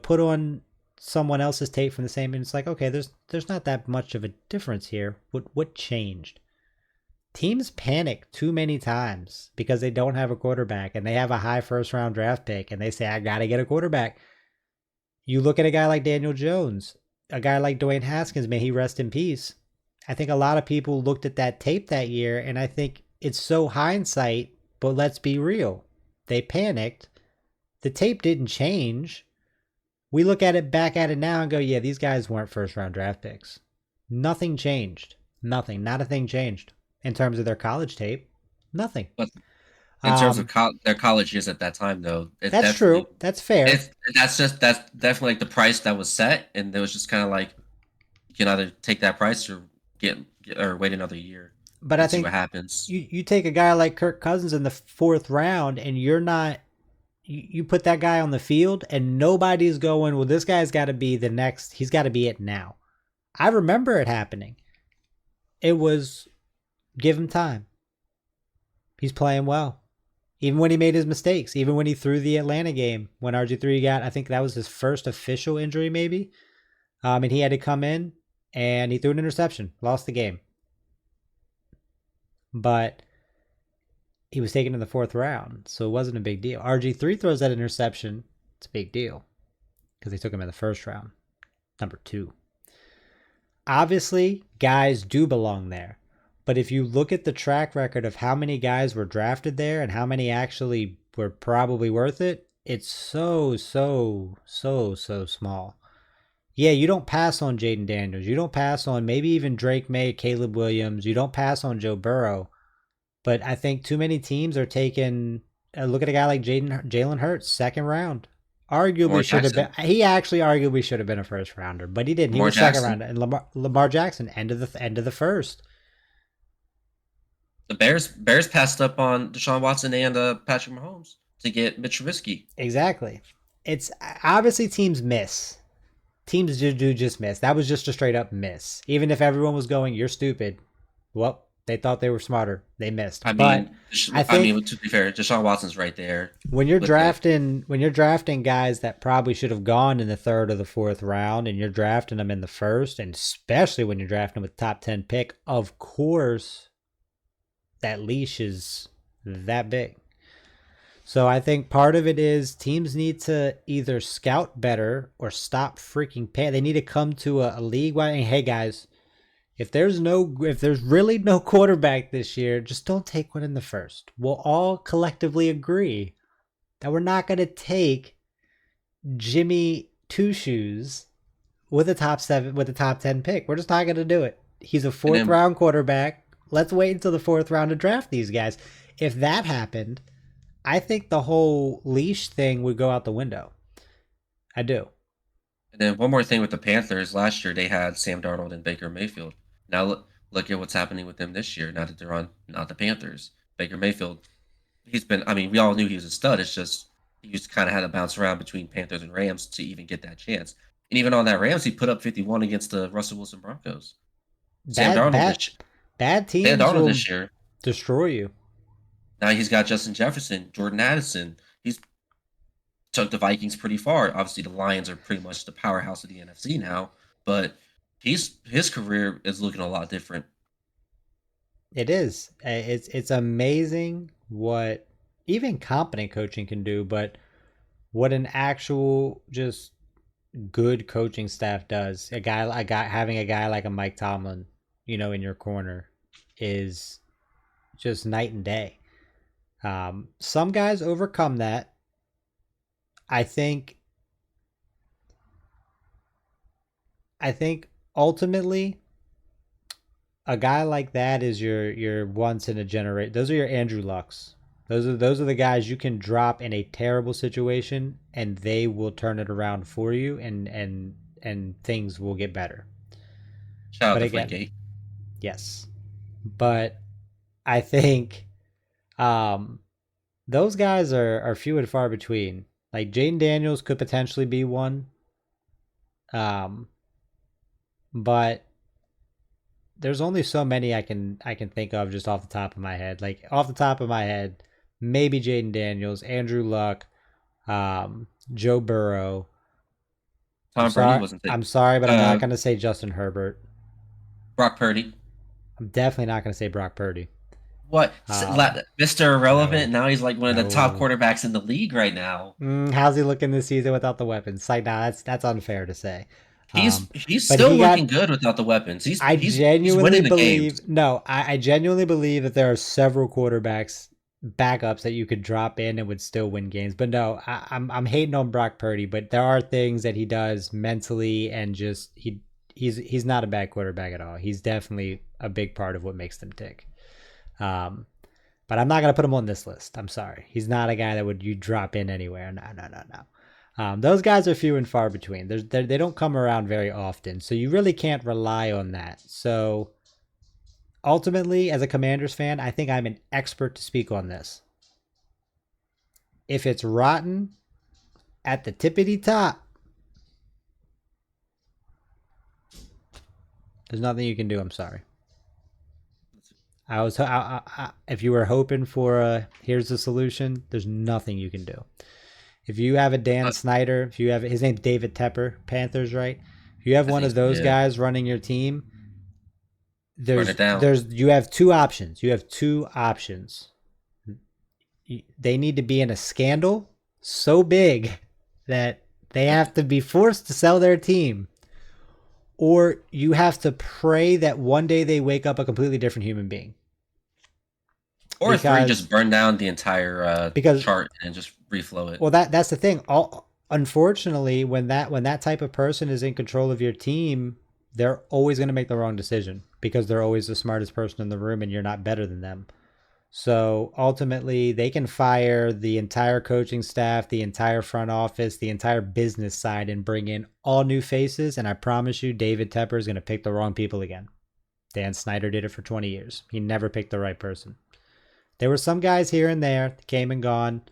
put on someone else's tape from the same, and it's like, okay, there's not that much of a difference here. What changed? Teams panic too many times because they don't have a quarterback, and they have a high first round draft pick, and they say, I got to get a quarterback. You look at a guy like Daniel Jones, a guy like Dwayne Haskins, may he rest in peace. I think a lot of people looked at that tape that year, and I think it's so hindsight, but let's be real. They panicked. The tape didn't change. We look at it back at it now and go, yeah, these guys weren't first round draft picks. Nothing changed. Nothing. Not a thing changed. In terms of their college tape, nothing. But in terms of their college years at that time, though, that's true. That's fair. That's definitely like the price that was set, and it was just kind of like you can either take that price or or wait another year. But I think see what happens. You take a guy like Kirk Cousins in the fourth round, and you're not. You put that guy on the field, and nobody's going, well, this guy's got to be the next. He's got to be it now. I remember it happening. It was. Give him time. He's playing well. Even when he made his mistakes, even when he threw the Atlanta game, when RG3 got, I think that was his first official injury maybe. And he had to come in and he threw an interception, lost the game. But he was taken in the fourth round, so it wasn't a big deal. RG3 throws that interception, it's a big deal because they took him in the first round, number 2. Obviously, guys do belong there. But if you look at the track record of how many guys were drafted there and how many actually were probably worth it, it's so small. Yeah, you don't pass on Jaden Daniels. You don't pass on maybe even Drake May, Caleb Williams. You don't pass on Joe Burrow. But I think too many teams are taking look at a guy like Jalen Hurts, second round. Arguably should have been. He actually arguably should have been a first rounder, but he didn't. He was second rounder. And Lamar Jackson, end of the first. The Bears passed up on Deshaun Watson and Patrick Mahomes to get Mitch Trubisky. Exactly. It's obviously teams miss. Teams do just miss. That was just a straight up miss. Even if everyone was going, you're stupid. Well, they thought they were smarter. They missed. I mean, to be fair, Deshaun Watson's right there. When you're drafting guys that probably should have gone in the third or the fourth round, and you're drafting them in the first, and especially when you're drafting with top 10 pick, of course, that leash is that big. So I think part of it is teams need to either scout better or stop freaking paying. They need to come to a league wide. Hey guys, if there's really no quarterback this year, just don't take one in the first. We'll all collectively agree that we're not going to take Jimmy Two Shoes with a top 10 pick. We're just not going to do it. He's a fourth round quarterback. Let's wait until the fourth round to draft these guys. If that happened, I think the whole leash thing would go out the window. I do. And then one more thing with the Panthers, last year they had Sam Darnold and Baker Mayfield. Now look at what's happening with them this year. Now that they're on not the Panthers, Baker Mayfield, he's been. I mean, we all knew he was a stud. It's just he just kind of had to bounce around between Panthers and Rams to even get that chance. And even on that Rams, he put up 51 against the Russell Wilson Broncos. Sam Bad, Darnold bad, this bad Sam teams Darnold will this year. destroy you. Now he's got Justin Jefferson, Jordan Addison. He's took the Vikings pretty far. Obviously, the Lions are pretty much the powerhouse of the NFC now, but his career is looking a lot different. It is. It's amazing what even competent coaching can do, but what an actual just good coaching staff does. Having a guy like a Mike Tomlin, in your corner is just night and day. Some guys overcome that. I think. I think ultimately, a guy like that is your once in a generation. Those are your Andrew Lucks. Those are the guys you can drop in a terrible situation and they will turn it around for you, and things will get better. Shout out But to again, Flake. yes. But I think um those guys are few and far between. Like Jaden Daniels could potentially be one. Um but there's only so many I can think of just off the top of my head. Like off the top of my head, maybe Jaden Daniels, Andrew Luck, Joe Burrow. I'm Tom Brady sorry. wasn't it? I'm sorry, but I'm not Uh, going to say Justin Herbert. Brock Purdy. I'm definitely not going to say Brock Purdy. What? Mr. Irrelevant. No, Now he's like one of the top no. quarterbacks in the league right now. How's he looking this season without the weapons? Like, nah, that's unfair to say. He's But still he looking got good without the weapons. He's I he's he's winning genuinely the games. believe no, I genuinely believe that there are several quarterbacks backups that you could drop in and would still win games. But no, I'm hating on Brock Purdy, but there are things that he does mentally and just he's not a bad quarterback at all. He's definitely a big part of what makes them tick. Um, but I'm not gonna put him on this list. I'm sorry. He's not a guy that would you drop in anywhere. No, no, no, no. Those guys are few and far between. They don't come around very often, so you really can't rely on that. So ultimately, as a Commanders fan, I think I'm an expert to speak on this. If it's rotten at the tippity top, there's nothing you can do. I'm sorry. If you were hoping for here's the solution, there's nothing you can do. If you have a Dan Uh, Snyder, if you have his name's David Tepper, Panthers, right? If you have I one think of those yeah, guys running your team, burn it down. you have two options. You have two options. They need to be in a scandal so big that they have to be forced to sell their team, or you have to pray that one day they wake up a completely different human being. Or three, Because just burn down the entire because chart and just reflow it. well, that's the thing. Unfortunately, when that type of person is in control of your team, they're always going to make the wrong decision because they're always the smartest person in the room, and you're not better than them. So ultimately, they can fire the entire coaching staff, the entire front office, the entire business side, and bring in all new faces. And I promise you, David Tepper is going to pick the wrong people again. Dan Snyder did it for 20 years. He never picked the right person. There were some guys here and there that came and gone.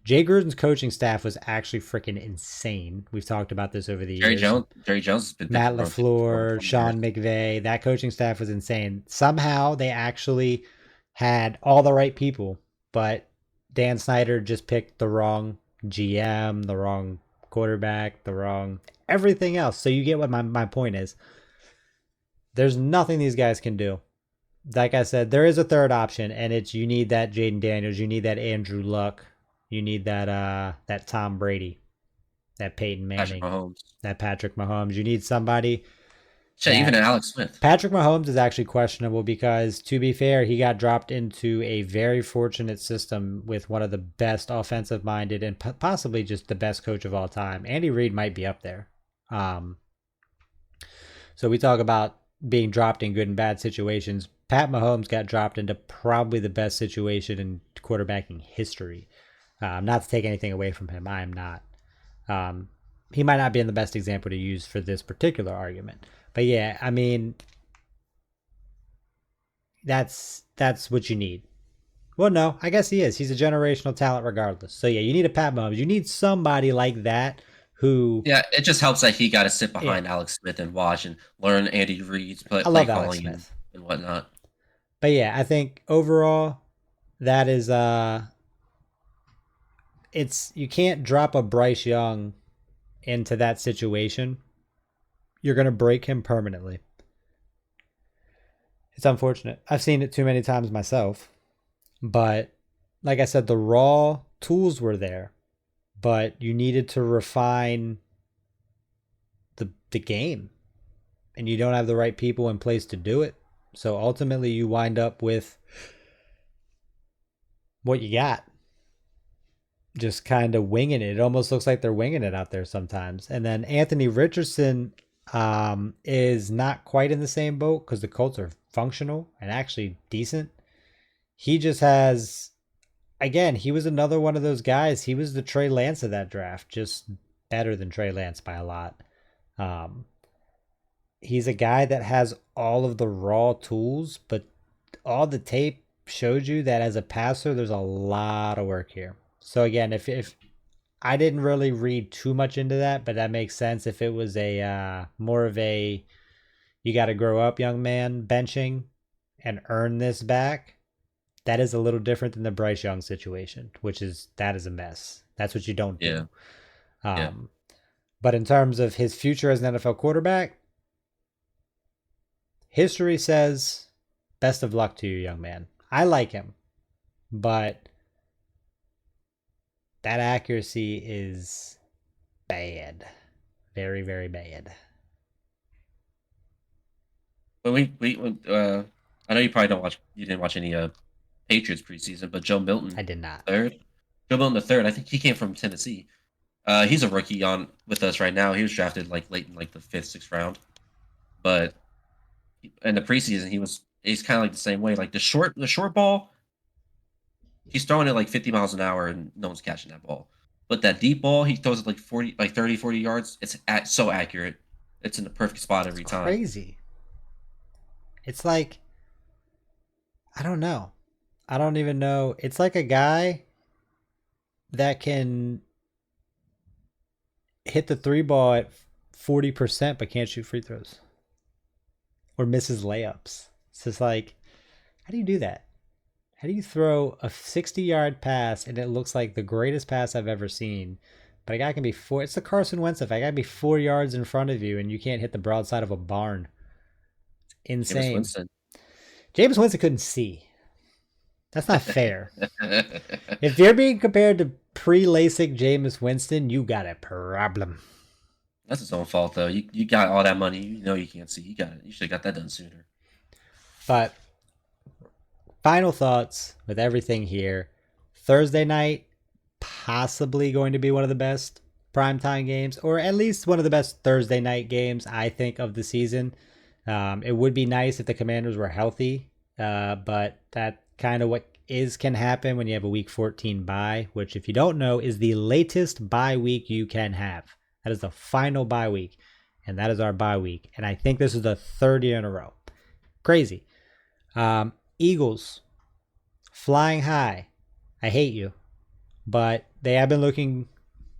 Jay Gruden's coaching staff was actually freaking insane. We've talked about this over the years. Jerry Jones has been picking Matt the wrong people for over LaFleur, 20 years. Sean McVay, that coaching staff was insane. Somehow they actually had all the right people, but Dan Snyder just picked the wrong GM, the wrong quarterback, the wrong everything else. So you get what my point is. There's nothing these guys can do. Like I said, there is a third option, and it's you need that Jaden Daniels, you need that Andrew Luck, you need that Tom Brady, that Peyton Patrick Manning, Mahomes. that Patrick Mahomes. You need somebody Shit, even that an Alex Smith. Patrick Mahomes is actually questionable because, to be fair, he got dropped into a very fortunate system with one of the best offensive minded and possibly just the best coach of all time. Andy Reid might be up there. Um, so we talk about being dropped in good and bad situations. Pat Mahomes got dropped into probably the best situation in quarterbacking history. Not to take anything away from him, I am not. Um, he might not be in the best example to use for this particular argument. But yeah, I mean, that's what you need. Well, no, I guess he is. He's a generational talent regardless. So yeah, you need a Pat Mahomes. You need somebody like that who, Yeah, it just helps that he got to sit yeah, behind Alex Smith and watch and learn Andy Reid's I play love Alex calling and, Smith. and whatnot. But yeah, I think overall that is it's you can't drop a Bryce Young into that situation. You're going to break him permanently. It's unfortunate. I've seen it too many times myself. But like I said, the raw tools were there, but you needed to refine the game, and you don't have the right people in place to do it. So ultimately, you wind up with what you got, just kind of winging it. It almost looks like they're winging it out there sometimes. And then Anthony Richardson is not quite in the same boat because the Colts are functional and actually decent. He just has, again, he was another one of those guys. He was the Trey Lance of that draft, just better than Trey Lance by a lot. Um, he's a guy that has all of the raw tools, but all the tape showed you that as a passer, there's a lot of work here. So again, if I didn't really read too much into that, but that makes sense. If it was a more of a you got to grow up, young man, benching and earn this back, that is a little different than the Bryce Young situation, which is that is a mess. That's what you don't Yeah, do. yeah. But in terms of his future as an NFL quarterback, history says best of luck to you, young man. I like him, but that accuracy is bad. Very, very bad. But I know you didn't watch any Patriots preseason, but Joe Milton I did not. third, Joe Milton the third. I think he came from Tennessee. He's a rookie on with us right now. He was drafted like late in like the fifth, sixth round, but in the preseason he's kind of like the same way. Like the short ball, he's throwing it like 50 miles an hour and no one's catching that ball. But that deep ball, he throws it like 40, like 30, 40 yards. It's so accurate. It's in the perfect spot It's every time. crazy. It's like, I don't know. I don't even know. It's like a guy that can hit the three ball at 40% but can't shoot free throws or misses layups. It's just like, how do you do that? How do you throw a 60-yard pass and it looks like the greatest pass I've ever seen? But a guy can be it's the Carson Wentz effect. I got to be 4 yards in front of you and you can't hit the broadside of a barn. It's Jameis insane. Winston. James Winston couldn't see. That's not fair. If you're being compared to pre-LASIK Jameis Winston, you got a problem. That's his own fault though. You got all that money. You know you can't see. You got it. You should have got that done sooner. But final thoughts with everything here. Thursday night, possibly going to be one of the best primetime games, or at least one of the best Thursday night games, I think, of the season. It would be nice if the Commanders were healthy, but that kind of what can happen when you have a week 14 bye, which, if you don't know, is the latest bye week you can have. That is the final bye week, and that is our bye week. And I think this is the third year in a row. Crazy. Eagles flying high. I hate you, but they have been looking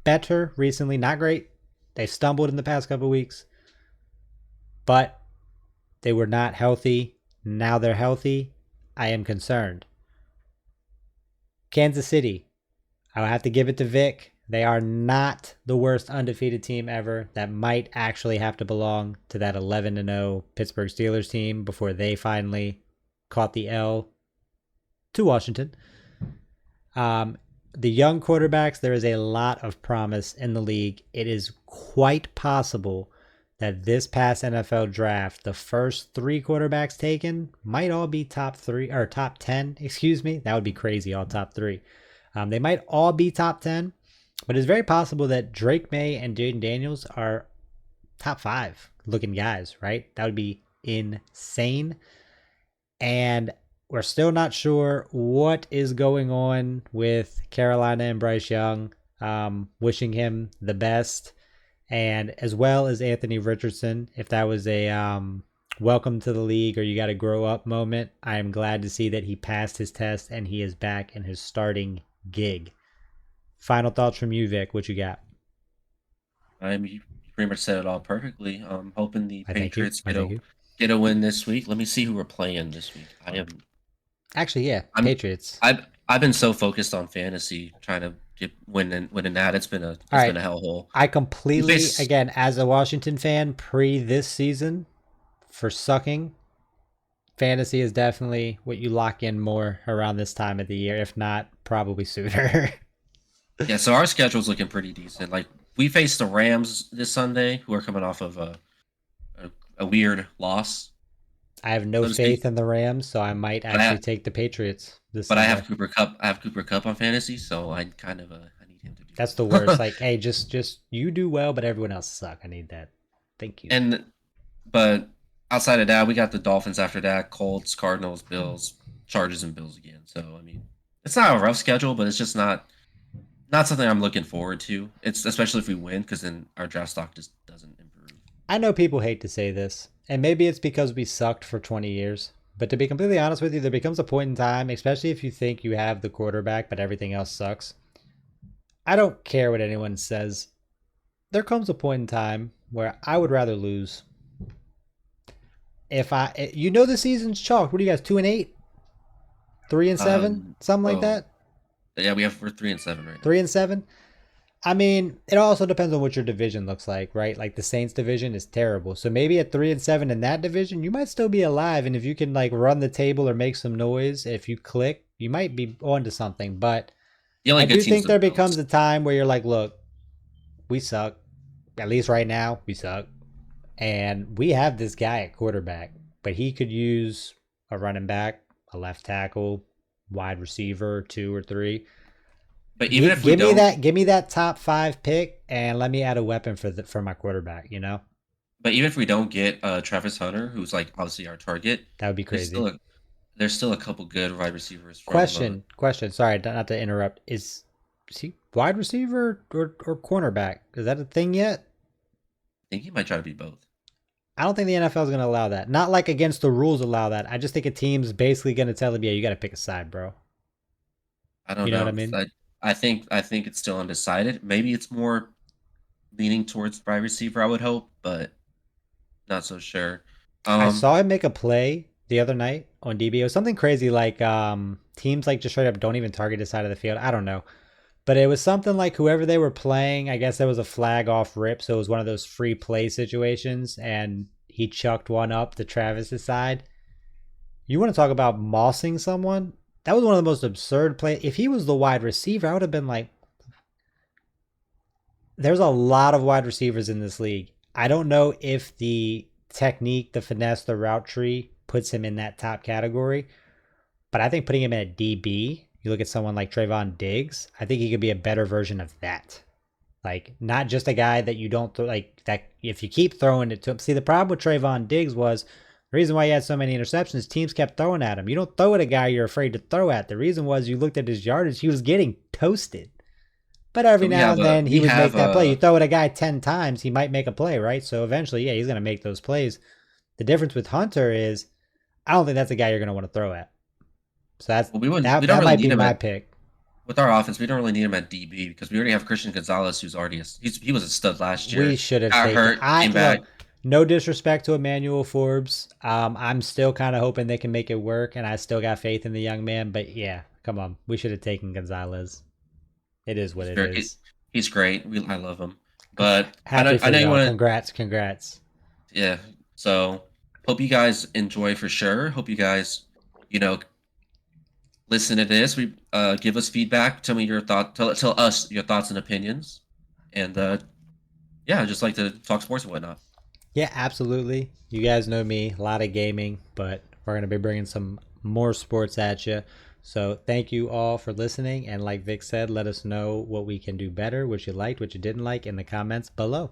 better recently. Not great. They stumbled in the past couple of weeks, but they were not healthy. Now they're healthy. I am concerned. Kansas City. I will have to give it to Vic. They are not the worst undefeated team ever. That might actually have to belong to that 11-0 Pittsburgh Steelers team before they finally caught the L to Washington. The young quarterbacks, there is a lot of promise in the league. It is quite possible that this past NFL draft, the first three quarterbacks taken might all be top 10. Excuse me. That would be crazy. All top three. They might all be top 10, but it's very possible that Drake May and Jaden Daniels are top 5 looking guys, right? That would be insane. And we're still not sure what is going on with Carolina and Bryce Young. Wishing him the best. and as well as Anthony Richardson. If that was a welcome to the league or you got to grow up moment, I am glad to see that he passed his test and he is back in his starting gig. Final thoughts from you, Vic. What you got? You pretty much said it all perfectly. I'm hoping the I thank you. Patriots I thank you. get a win this week. Let me see who we're playing this week. Actually, yeah, I'm Patriots. I've been so focused on fantasy trying to get winning that. It's been All a right. hellhole. I We completely, face again, as a Washington fan, pre this season for sucking, fantasy is definitely what you lock in more around this time of the year. If not, probably sooner. Yeah, so our schedule's looking pretty decent. Like we face the Rams this Sunday, who are coming off of a weird loss, I have no so to speak. faith in the Rams, so I might But actually take the Patriots this I Sunday. have Cooper Cup. I have Cooper Cup on fantasy, so I kind of I need him to do That's the worst. well. Like, hey, just you do well, but everyone else suck. I need that. Thank you. And but outside of that, we got the Dolphins after that, Colts, Cardinals, Bills, Chargers, and Bills again. So I mean, it's not a rough schedule, but it's just not something I'm looking forward to. It's especially if we win, because then our draft stock just doesn't improve. I know people hate to say this, and maybe it's because we sucked for 20 years. But to be completely honest with you, there becomes a point in time, especially if you think you have the quarterback, but everything else sucks. I don't care what anyone says. There comes a point in time where I would rather lose. The season's chalked. What are you guys, 2-8, 3-7, something like Oh that? yeah, we're 3-7 right now. 3-7. I mean, it also depends on what your division looks like, right? Like the Saints division is terrible. So maybe at 3-7 in that division, you might still be alive. And if you can like run the table or make some noise, if you click, you might be onto something. But The only I good do team's think the there becomes Bills. a time where you're like, look, we suck. At least right now, we suck. And we have this guy at quarterback, but he could use a running back, a left tackle, wide receiver, 2 or 3. But even if we don't, Give me that top 5 pick, and let me add a weapon for my quarterback. but even if we don't get Travis Hunter, who's like obviously our target, That would be there's crazy. still a there's still a couple good wide receivers from. Question. Sorry, not to interrupt. Is he wide receiver or cornerback? Is that a thing yet? I think he might try to be both. I don't think the NFL is going to allow that. Not like against the rules allow that. I just think a team's basically going to tell him, yeah, you got to pick a side, bro. I don't You know what I know. mean? I think it's still undecided. Maybe it's more leaning towards wide receiver. I would hope, but not so sure. I Um, saw him make a play the other night on DBO. Something crazy like teams like just straight up don't even target his side of the field. I don't know. But it was something like whoever they were playing, I guess there was a flag off rip, so it was one of those free play situations, and he chucked one up to Travis's side. You want to talk about mossing someone? That was one of the most absurd plays. If he was the wide receiver, I would have been like, there's a lot of wide receivers in this league. I don't know if the technique, the finesse, the route tree puts him in that top category, but I think putting him at DB, you look at someone like Trayvon Diggs, I think he could be a better version of that. Like, not just a guy that you don't like that. If you keep throwing it to him, see, the problem with Trayvon Diggs was the reason why he had so many interceptions. Teams kept throwing at him. You don't throw at a guy you're afraid to throw at. The reason was you looked at his yardage; he was getting toasted. But every so now and then he would make that play. You a throw at a guy 10 times, he might make a play, right? So eventually, yeah, he's going to make those plays. The difference with Hunter is I don't think that's a guy you're going to want to throw at. So well, we don't that really might need be him my at pick. with our offense. We don't really need him at DB because we already have Christian Gonzalez, who's already he was a stud last We year. should have Got taken. hurt, came back. Look. No disrespect to Emmanuel Forbes. I'm still kind of hoping they can make it work, and I still got faith in the young man. But yeah, come on, we should have taken Gonzalez. It is what He's it very, is. he's great. I love him, but Happy for I know you y'all. want to. Congrats. Yeah. So hope you guys enjoy for sure. Hope you guys, you know, listen to this. We give us feedback. Tell me your thought. Tell us your thoughts and opinions. And yeah, I just like to talk sports and whatnot. Yeah, absolutely. You guys know me, a lot of gaming, but we're going to be bringing some more sports at you. So thank you all for listening. And like Vic said, let us know what we can do better, what you liked, what you didn't like in the comments below.